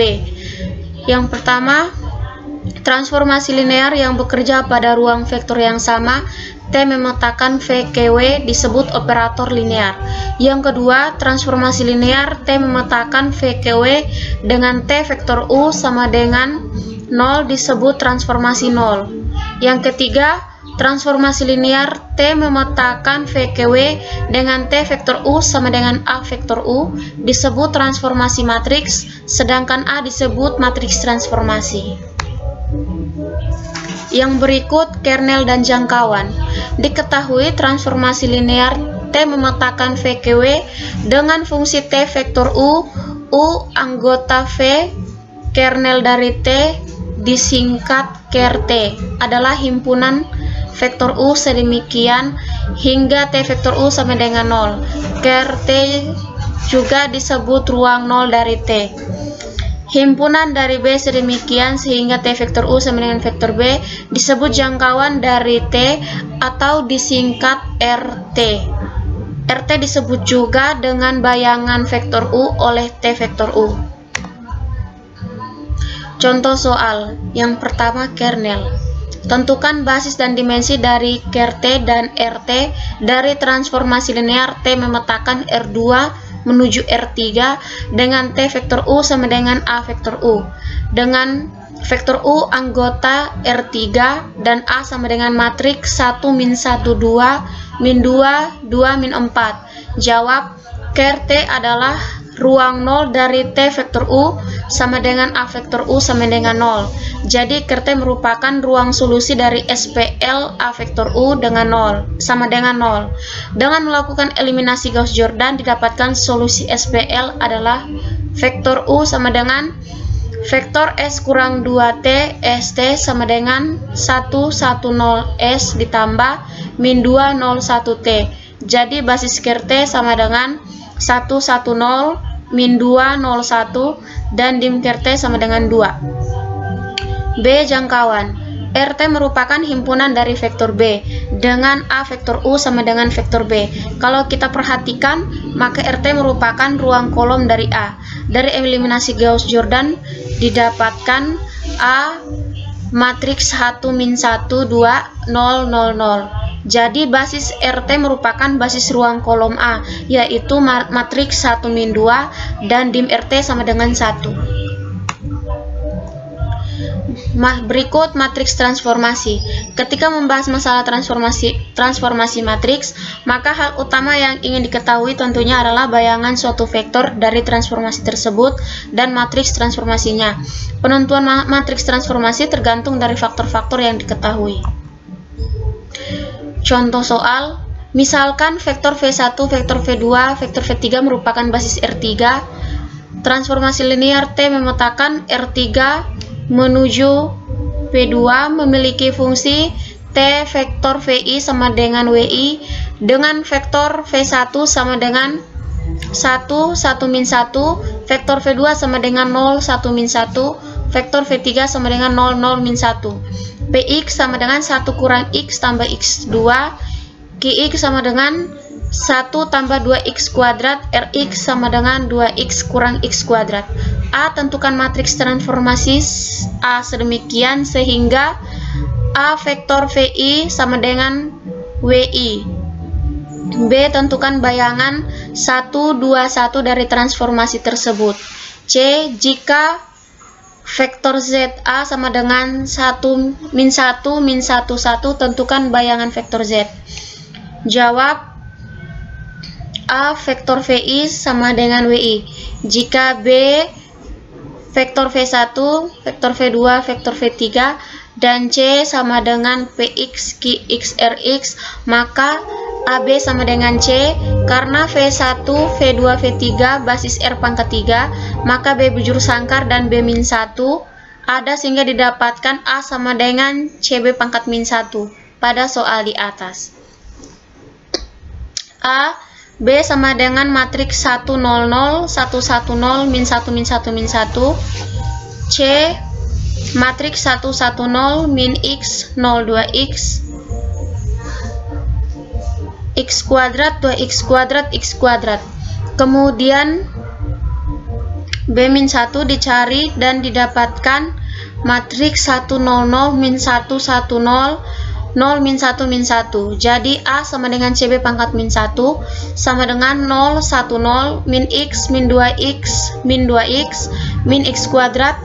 Yang pertama, transformasi linear yang bekerja pada ruang vektor yang sama, T memetakan VKW disebut operator linear. Yang kedua, transformasi linear T memetakan VKW dengan T vektor U sama dengan 0 disebut transformasi 0. Yang ketiga, transformasi linear T memetakan VKW dengan T vektor U sama dengan A vektor U disebut transformasi matriks, sedangkan A disebut matriks transformasi. Yang berikut kernel dan jangkauan. Diketahui transformasi linear T memetakan VKW dengan fungsi T vektor U anggota V, kernel dari T disingkat ker T adalah himpunan vektor U sedemikian hingga T vektor U sama dengan 0. Ker T juga disebut ruang 0 dari T. Himpunan dari B sedemikian sehingga T vektor U sama dengan vektor B disebut jangkauan dari T atau disingkat RT. RT disebut juga dengan bayangan vektor U oleh T vektor U. Contoh soal. Yang pertama, kernel. Tentukan basis dan dimensi dari ker T dan RT dari transformasi linear T memetakan R2 menuju R3 dengan T vektor U sama dengan A vektor U, dengan vektor U anggota R3 dan A sama dengan matriks 1 min 1 2 min 2 2 min 4. Jawab, ker T adalah ruang 0 dari T vektor U sama dengan A vektor U sama dengan 0. Jadi ker T merupakan ruang solusi dari SPL A vektor U dengan 0 sama dengan 0. Dengan melakukan eliminasi Gauss-Jordan didapatkan solusi SPL adalah vektor U sama dengan vektor S kurang 2T ST sama dengan 110S ditambah min 201T. Jadi basis ker T sama dengan 110 min 201 dan dim ker T sama dengan 2. B. Jangkauan. RT merupakan himpunan dari vektor B dengan A vektor U sama dengan vektor B. Kalau kita perhatikan, maka RT merupakan ruang kolom dari A. Dari eliminasi Gauss-Jordan didapatkan A matriks 1 min 1 2 0 0 0. Jadi basis RT merupakan basis ruang kolom A, yaitu matriks 1 min 2 dan dim RT sama dengan 1.
Berikut matriks transformasi. Ketika membahas masalah transformasi matriks, maka hal utama yang ingin diketahui tentunya adalah bayangan suatu vektor dari transformasi tersebut dan matriks transformasinya. Penentuan matriks transformasi tergantung dari faktor-faktor yang diketahui. Contoh soal, misalkan vektor V1, vektor V2, vektor V3 merupakan basis R3. Transformasi linear T memetakan R3 menuju V2 memiliki fungsi T vektor VI sama dengan WI dengan vektor V1 sama dengan 1, 1 min 1, vektor V2 sama dengan 0, 1 min 1, vektor V3 sama dengan 0, 0 min 1. Px sama dengan 1 kurang x tambah x2, Qx sama dengan 1 tambah 2x kuadrat, Rx sama dengan 2x kurang x kuadrat. A. Tentukan matriks transformasi A sedemikian sehingga A vektor VI sama dengan WI. B. Tentukan bayangan 1, 2, 1 dari transformasi tersebut. C. Jika vektor ZA sama dengan 1, min 1, min 1, 1, tentukan bayangan vektor Z. Jawab A. Vektor VI sama dengan WI. Jika B. Vektor V1, vektor V2, vektor V3, dan C sama dengan Px, Qx, Rx, maka AB sama dengan C. Karena V1, V2, V3 basis R pangkat 3, maka B bujur sangkar dan B min 1 ada sehingga didapatkan A sama dengan CB pangkat min 1 pada soal di atas. A. B sama dengan matriks 1, 0, 0, 1, 1, 0, min 1, min 1, min 1. C. Matriks 1, 1, 0, min x, 0, 2x, x kuadrat, 2x kuadrat, x kuadrat. Kemudian B min 1 dicari dan didapatkan matriks 1, 0, 0, min 1, 1, 0, 0 min 1 min 1. Jadi A sama dengan CB pangkat min 1 sama dengan 0, 1, 0, min x, min 2x, min 2x, min x kuadrat,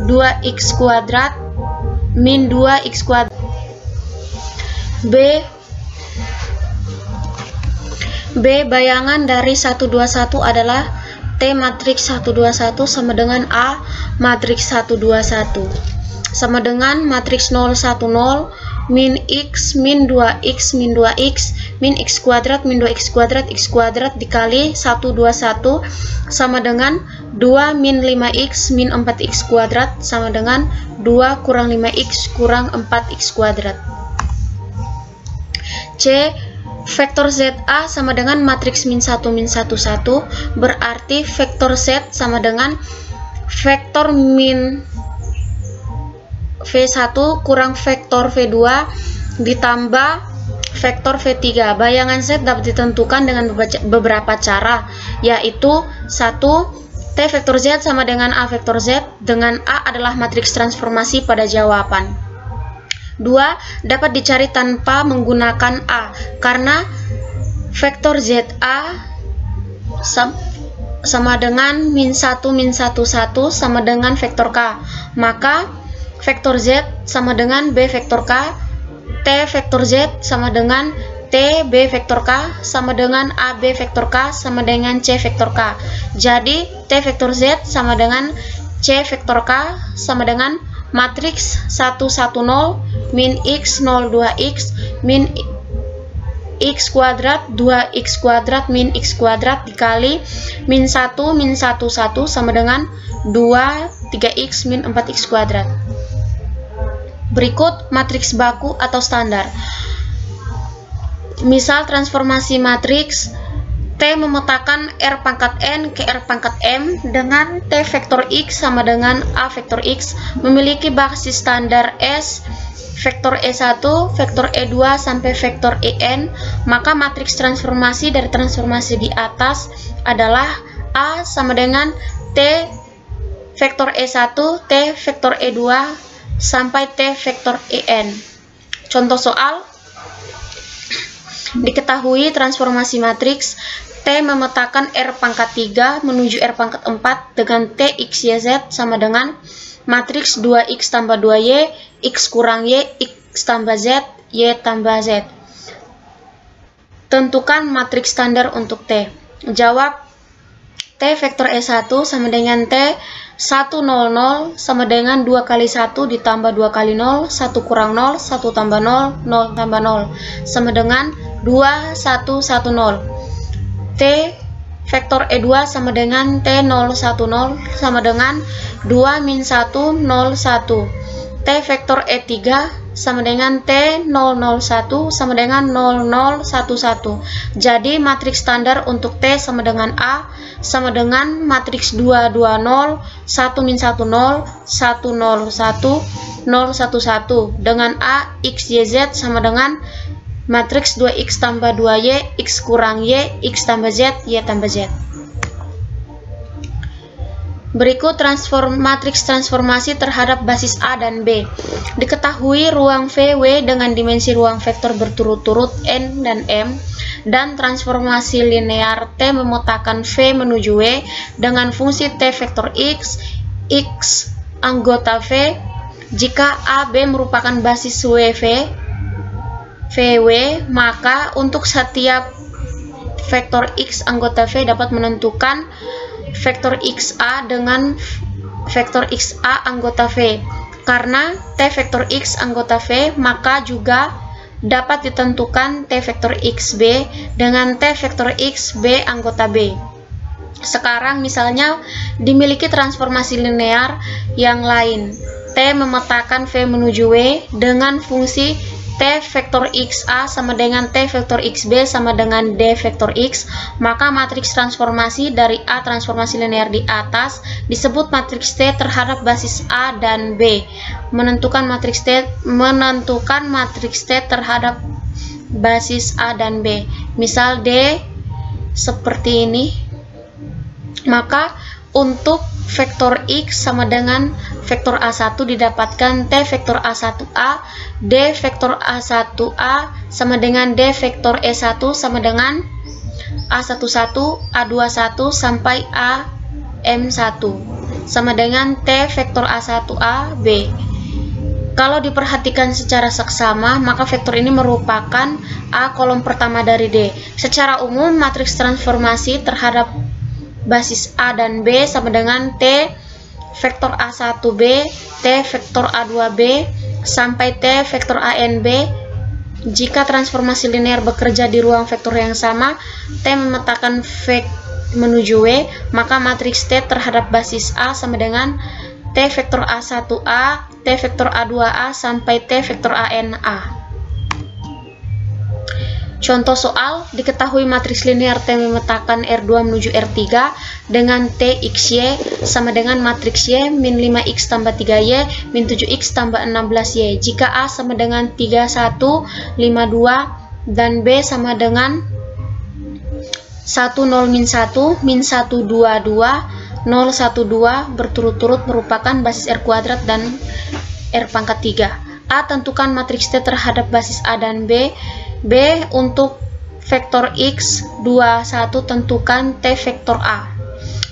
2x kuadrat, min 2x kuadrat. B. Bayangan dari 1, 2, 1 adalah T matriks 1, 2, 1 sama dengan A matriks 1, 2, 1 sama dengan matriks 0, 1, 0, min x, min 2x, min 2x, min x kuadrat, min 2x kuadrat, x kuadrat dikali 1, 2, 1 sama dengan 2 min 5x, min 4x kuadrat sama dengan 2 kurang 5x kurang 4x kuadrat. C. Vektor ZA sama dengan matriks min 1, min 1, 1, berarti vektor Z sama dengan vektor min V1 kurang vektor V2 ditambah vektor V3. Bayangan Z dapat ditentukan dengan beberapa cara, yaitu 1. T vektor Z sama dengan A vektor Z, dengan A adalah matriks transformasi pada jawaban. 2. Dapat dicari tanpa menggunakan A, karena vektor ZA sama dengan min 1, min 1, 1 sama dengan vektor K, maka vektor Z sama dengan B vektor K, T vektor Z sama dengan T B vektor K sama dengan AB vektor K sama dengan C vektor K. Jadi T vektor Z sama dengan C vektor K sama dengan matriks 1, 1, 0, min x, 0, 2x, min x kuadrat, 2x kuadrat, min x kuadrat dikali min 1, min 1, 1 sama dengan 2, 3x, min 4x kuadrat. Berikut matriks baku atau standar. Misal transformasi matriks T memetakan R pangkat N ke R pangkat M dengan T vektor X sama dengan A vektor X memiliki basis standar S, vektor E1, vektor E2 sampai vektor En, maka matriks transformasi dari transformasi di atas adalah A sama dengan T vektor E1, T vektor E2 sampai T vektor En. Contoh soal, diketahui transformasi matriks T memetakan R pangkat 3 menuju R pangkat 4 dengan T X, Y, Z sama dengan matriks 2x tambah 2y, x kurang y, x tambah z, y tambah z. Tentukan matriks standar untuk T. Jawab, T vektor E1 sama dengan T 1, 0, 0 sama dengan 2 kali 1 ditambah 2 kali 0, 1 kurang 0, 1 tambah 0, 0 tambah 0 sama dengan 2, 1, 1, 0. T vektor E2 sama dengan T 0, 1, 0 sama dengan 2 min 1, 0, 1. T vektor E3 sama dengan T 0, 0, 1 sama dengan 0, 0, 1, 1. Jadi matriks standar untuk T sama dengan A sama dengan matriks 2, 2, 0, 1 min 1, 0, 1, 0, 1, 0, 1 dengan A, X, Y, Z sama dengan matriks 2X tambah 2Y, X kurang Y, X tambah Z, Y tambah Z. Berikut matriks transformasi terhadap basis A dan B. Diketahui ruang VW dengan dimensi ruang vektor berturut-turut N dan M, dan transformasi linear T memetakan V menuju W dengan fungsi T vektor X, X anggota V, jika A, B merupakan basis VW, maka untuk setiap vektor X anggota V dapat menentukan vektor XA dengan vektor XA anggota V. Karena T vektor X anggota V, maka juga dapat ditentukan T vektor XB dengan T vektor XB anggota B. Sekarang misalnya dimiliki transformasi linear yang lain. T memetakan V menuju W dengan fungsi T vektor XA sama dengan T vektor XB sama dengan D vektor X, maka matriks transformasi dari A transformasi linear di atas disebut matriks T terhadap basis A dan B. Menentukan matriks T terhadap basis A dan B. Misal D seperti ini. Maka untuk vektor X sama dengan vektor A1 didapatkan T vektor A1A, D vektor A1A sama dengan D vektor E1 sama dengan A11, A21 sampai AM1 sama dengan T vektor A1A, B. Kalau diperhatikan secara seksama, maka vektor ini merupakan A kolom pertama dari D. Secara umum, matriks transformasi terhadap basis A dan B sama dengan T vektor A1B, T vektor A2B, sampai T vektor ANB. Jika transformasi linear bekerja di ruang vektor yang sama, T memetakan V menuju W, maka matriks T terhadap basis A sama dengan T vektor A1A, T vektor A2A, sampai T vektor ANA. Contoh soal, diketahui matriks linear T memetakan R2 menuju R3 dengan T XY sama dengan matriks Y min 5X tambah 3Y min 7X tambah 16Y. Jika A sama dengan 3, 1, 5, 2 dan B sama dengan 1, 0, min 1, min 1, 2, 2, 0, 1, 2 berturut-turut merupakan basis R kuadrat dan R pangkat 3. A, tentukan matriks T terhadap basis A dan B. B, untuk vektor X 2, 1 tentukan T vektor A.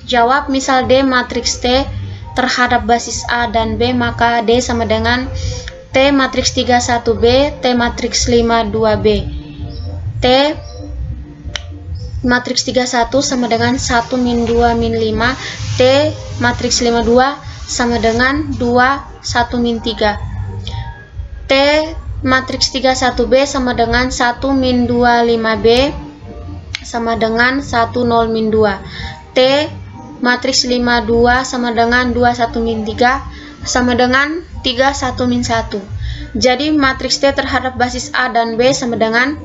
Jawab, misal D matriks T terhadap basis A dan B, maka D sama dengan T matriks 3, 1B, T matriks 5, 2B. T matriks 3, 1 sama dengan 1 min 2 min 5, T matriks 5, 2 sama dengan 2, 1 min 3. T matriks 3, 1B sama dengan 1 min 2, 5B sama dengan 1, 0, min 2. T matriks 5, 2 sama dengan 2, 1, min 3 sama dengan 3, 1, min 1. Jadi matriks T terhadap basis A dan B sama dengan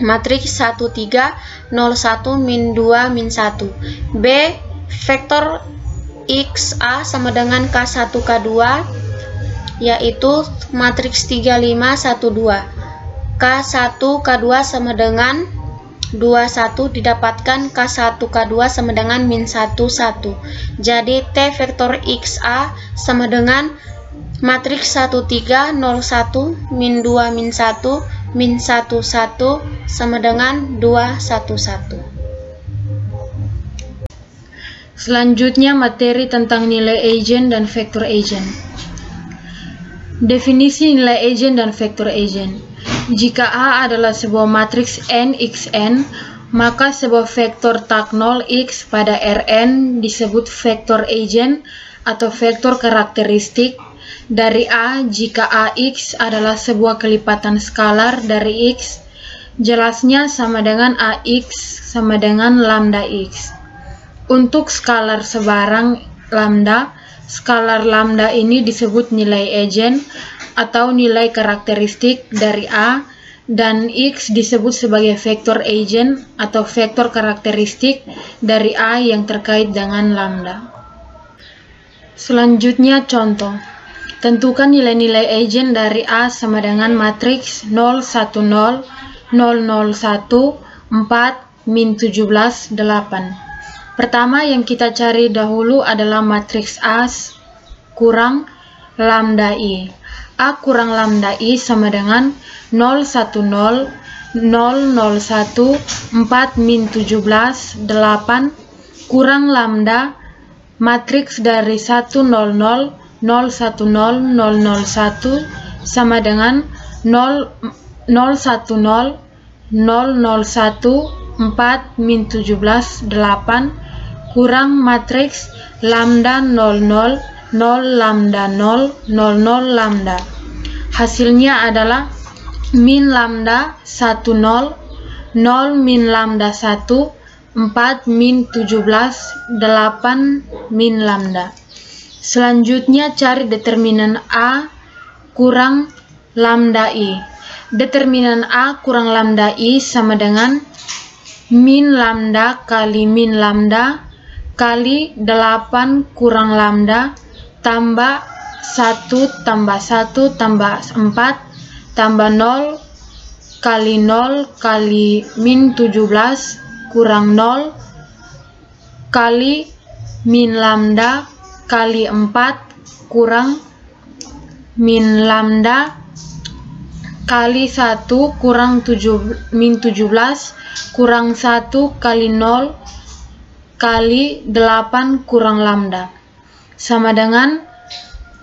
matriks 1, 3, 0, 1, min 2, min 1. B, vektor XA sama dengan K1, K2 yaitu matriks 3, 5, 1, 2. K1, K2 sama dengan 2, 1 didapatkan K1, K2 sama dengan min 1, 1. Jadi T vektor XA sama dengan matriks 1, 3, 0, 1, min 2, min 1, min 1, 1 sama dengan 2, 1, 1.
Selanjutnya, materi tentang nilai eigen dan vektor eigen. Definisi nilai eigen dan vektor eigen. Jika A adalah sebuah matriks n(xn), maka sebuah vektor tak nol x pada Rn disebut vektor eigen atau vektor karakteristik dari A jika Ax adalah sebuah kelipatan skalar dari x. Jelasnya sama dengan Ax sama dengan lambda x. Untuk skalar sebarang lambda, skalar lambda ini disebut nilai eigen atau nilai karakteristik dari A, dan x disebut sebagai vektor eigen atau vektor karakteristik dari A yang terkait dengan lambda. Selanjutnya contoh. Tentukan nilai-nilai eigen dari A sama dengan matriks 0, 1, 0, 0, 0, 1, 4, min 17, 8. Pertama yang kita cari dahulu adalah matriks A kurang lambda I. A kurang lambda I sama dengan 0, 1, 0, 0, 0, 1, 4 min 17, 8 kurang lambda matriks dari 1, 0, 0, 0, 1, 0, 0, 1 sama dengan 0, 0, 1, 0, 0, 0, 1, 4 min 17, 8 kurang matriks lambda 0, 0, 0, lambda 0, 0, 0, lambda. Hasilnya adalah min lambda 1, 0, 0 min lambda 1, 4 min 17, 8 min lambda. Selanjutnya cari determinan A kurang lambda I. Determinan A kurang lambda I sama dengan min lambda kali min lambda kali 8 kurang lambda tambah 1 tambah 1 tambah 4 tambah 0 kali 0 kali min 17 kurang 0 kali min lambda kali 4 kurang min lambda kali 1 kurang min 17 kurang 1 kali 0 kali 8 kurang lambda sama dengan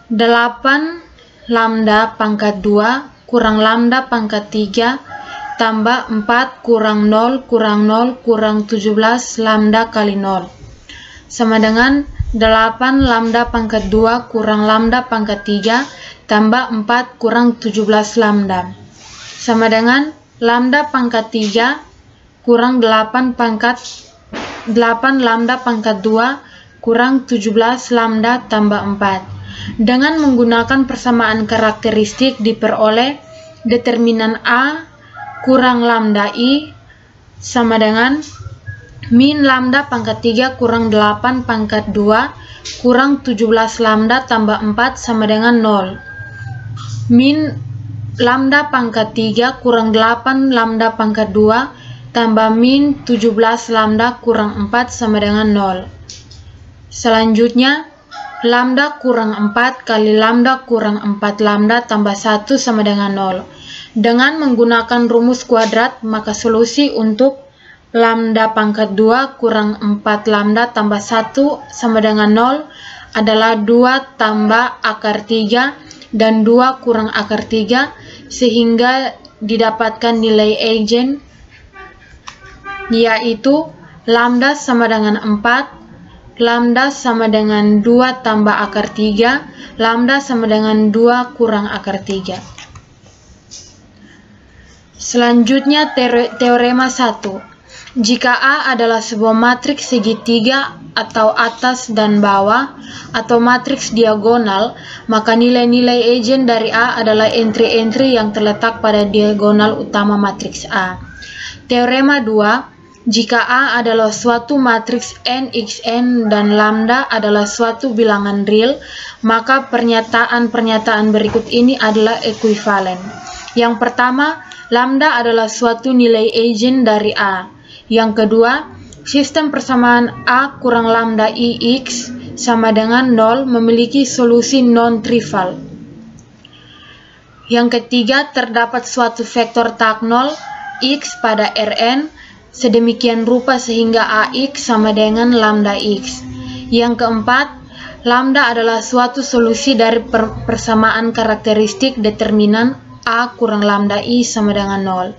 8 lambda pangkat 2 kurang lambda pangkat 3 tambah 4 kurang 0 kurang 0 kurang 17 lambda kali 0 sama dengan 8 lambda pangkat 2 kurang lambda pangkat 3 tambah 4 kurang 17 lambda sama dengan lambda pangkat 3 kurang 8 lambda pangkat 2 kurang 17 lambda tambah 4. Dengan menggunakan persamaan karakteristik diperoleh determinan A kurang lambda I sama dengan min lambda pangkat 3 kurang 8 pangkat 2 kurang 17 lambda tambah 4 sama dengan 0. Min lambda pangkat 3 kurang 8 lambda pangkat 2 tambah min 17 lambda kurang 4 sama dengan 0. Selanjutnya, lambda kurang 4 kali lambda kurang 4 lambda tambah 1 sama dengan 0. Dengan menggunakan rumus kuadrat, maka solusi untuk lambda pangkat 2 kurang 4 lambda tambah 1 sama dengan 0 adalah 2 tambah akar 3 dan 2 kurang akar 3 sehingga didapatkan nilai eigen yaitu lambda sama dengan 4, lambda sama dengan 2 tambah akar 3, lambda sama dengan 2 kurang akar 3. Selanjutnya teorema 1. Jika A adalah sebuah matriks segitiga atau atas dan bawah atau matriks diagonal, maka nilai-nilai eigen dari A adalah entry-entry yang terletak pada diagonal utama matriks A. Teorema 2. Jika A adalah suatu matriks n(xn) dan lambda adalah suatu bilangan real, maka pernyataan-pernyataan berikut ini adalah ekuivalen. Yang pertama, lambda adalah suatu nilai eigen dari A. Yang kedua, sistem persamaan A kurang lambda Ix sama dengan 0 memiliki solusi non-trivial. Yang ketiga, terdapat suatu vektor tak nol X pada Rn sedemikian rupa sehingga Ax sama dengan lambda X. Yang keempat, lambda adalah suatu solusi dari persamaan karakteristik determinan A kurang lambda I sama dengan 0.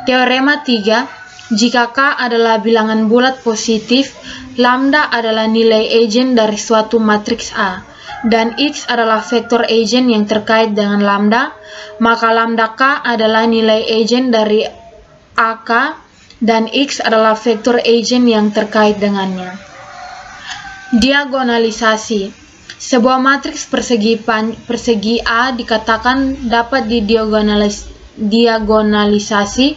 Teorema 3, jika K adalah bilangan bulat positif, lambda adalah nilai eigen dari suatu matriks A, dan X adalah vektor eigen yang terkait dengan lambda, maka lambda K adalah nilai eigen dari AK, dan X adalah vektor eigen yang terkait dengannya. Diagonalisasi. Sebuah matriks persegi A dikatakan dapat diagonalisasi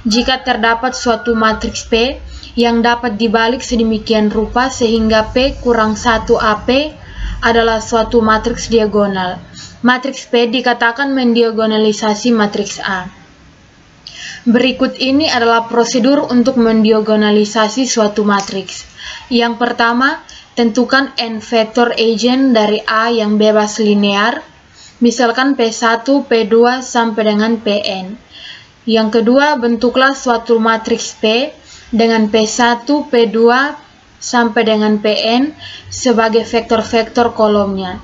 jika terdapat suatu matriks P yang dapat dibalik sedemikian rupa sehingga P kurang 1 AP adalah suatu matriks diagonal. Matriks P dikatakan mendiagonalisasi matriks A. Berikut ini adalah prosedur untuk mendiagonalisasi suatu matriks. Yang pertama, tentukan n vektor eigen dari A yang bebas linear, misalkan P1, P2 sampai dengan Pn. Yang kedua, bentuklah suatu matriks P dengan P1, P2 sampai dengan Pn sebagai vektor-vektor kolomnya.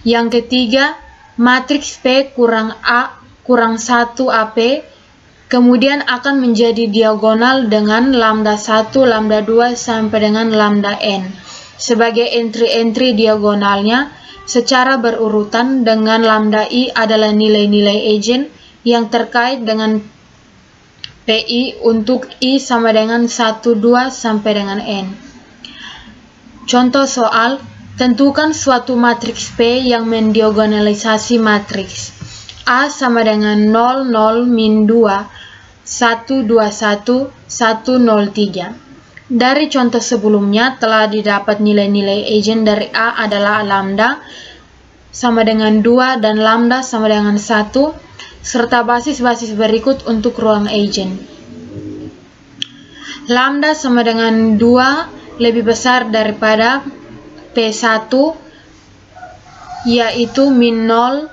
Yang ketiga, matriks P kurang A kurang 1 AP kemudian akan menjadi diagonal dengan lambda 1, lambda 2 sampai dengan lambda n sebagai entry-entry diagonalnya secara berurutan dengan lambda I adalah nilai-nilai eigen yang terkait dengan PI untuk I sama dengan 1, 2 sampai dengan n. Contoh soal, tentukan suatu matriks P yang mendiagonalisasi matriks A sama dengan 0, 0, min 2, 1, 2, 1, 1, 0, 3. Dari contoh sebelumnya telah didapat nilai-nilai eigen dari A adalah lambda sama dengan 2 dan lambda sama dengan 1, serta basis-basis berikut untuk ruang eigen. Lambda sama dengan 2 lebih besar daripada P1, yaitu min 0,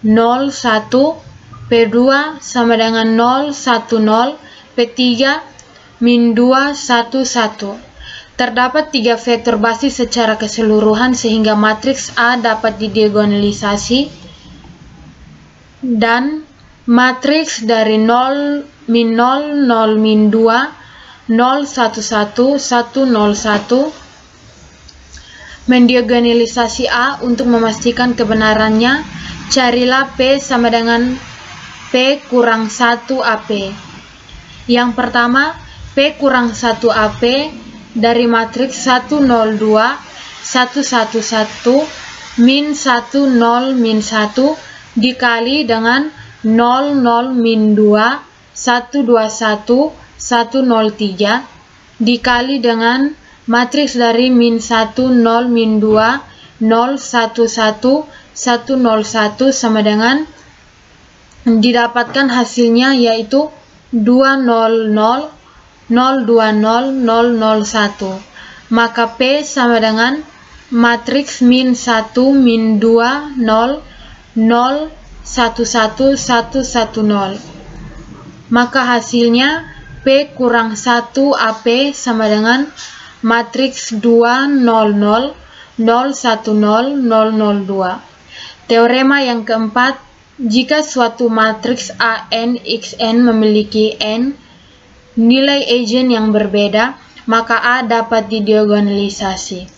0, 1, P2 sama dengan 0, 1, 0, P3 min 2, 1, 1. Terdapat 3 vektor basis secara keseluruhan sehingga matriks A dapat didiagonalisasi dan matriks dari 0, min 0, 0, min 2, 0, 1, 1, 1, 0, 1. Mendiagonalisasi A untuk memastikan kebenarannya, carilah P sama dengan P kurang 1 AP. Yang pertama, P kurang 1 AP dari matriks 1, 0, 2, 1, 1, 1, min 1, 0, min 1 dikali dengan 0, 0, min 2, 1, 2, 1, 1, 0, 3 dikali dengan matriks dari min 1, 0, min 2, 0, 1, 1, 1, 1, 0, 1 sama dengan didapatkan hasilnya yaitu 2, 0, 0, 0, 2, 0, 0, 0, 1. Maka P sama dengan matriks min 1, min 2, 0, 0, 1, 1, 1, 1, 0. Maka hasilnya P kurang 1 AP sama dengan matriks 2, 0, 0, 0, 1, 0, 0, 0, 2. Teorema yang keempat, jika suatu matriks AN XN memiliki n nilai eigen yang berbeda, maka A dapat didiagonalisasi.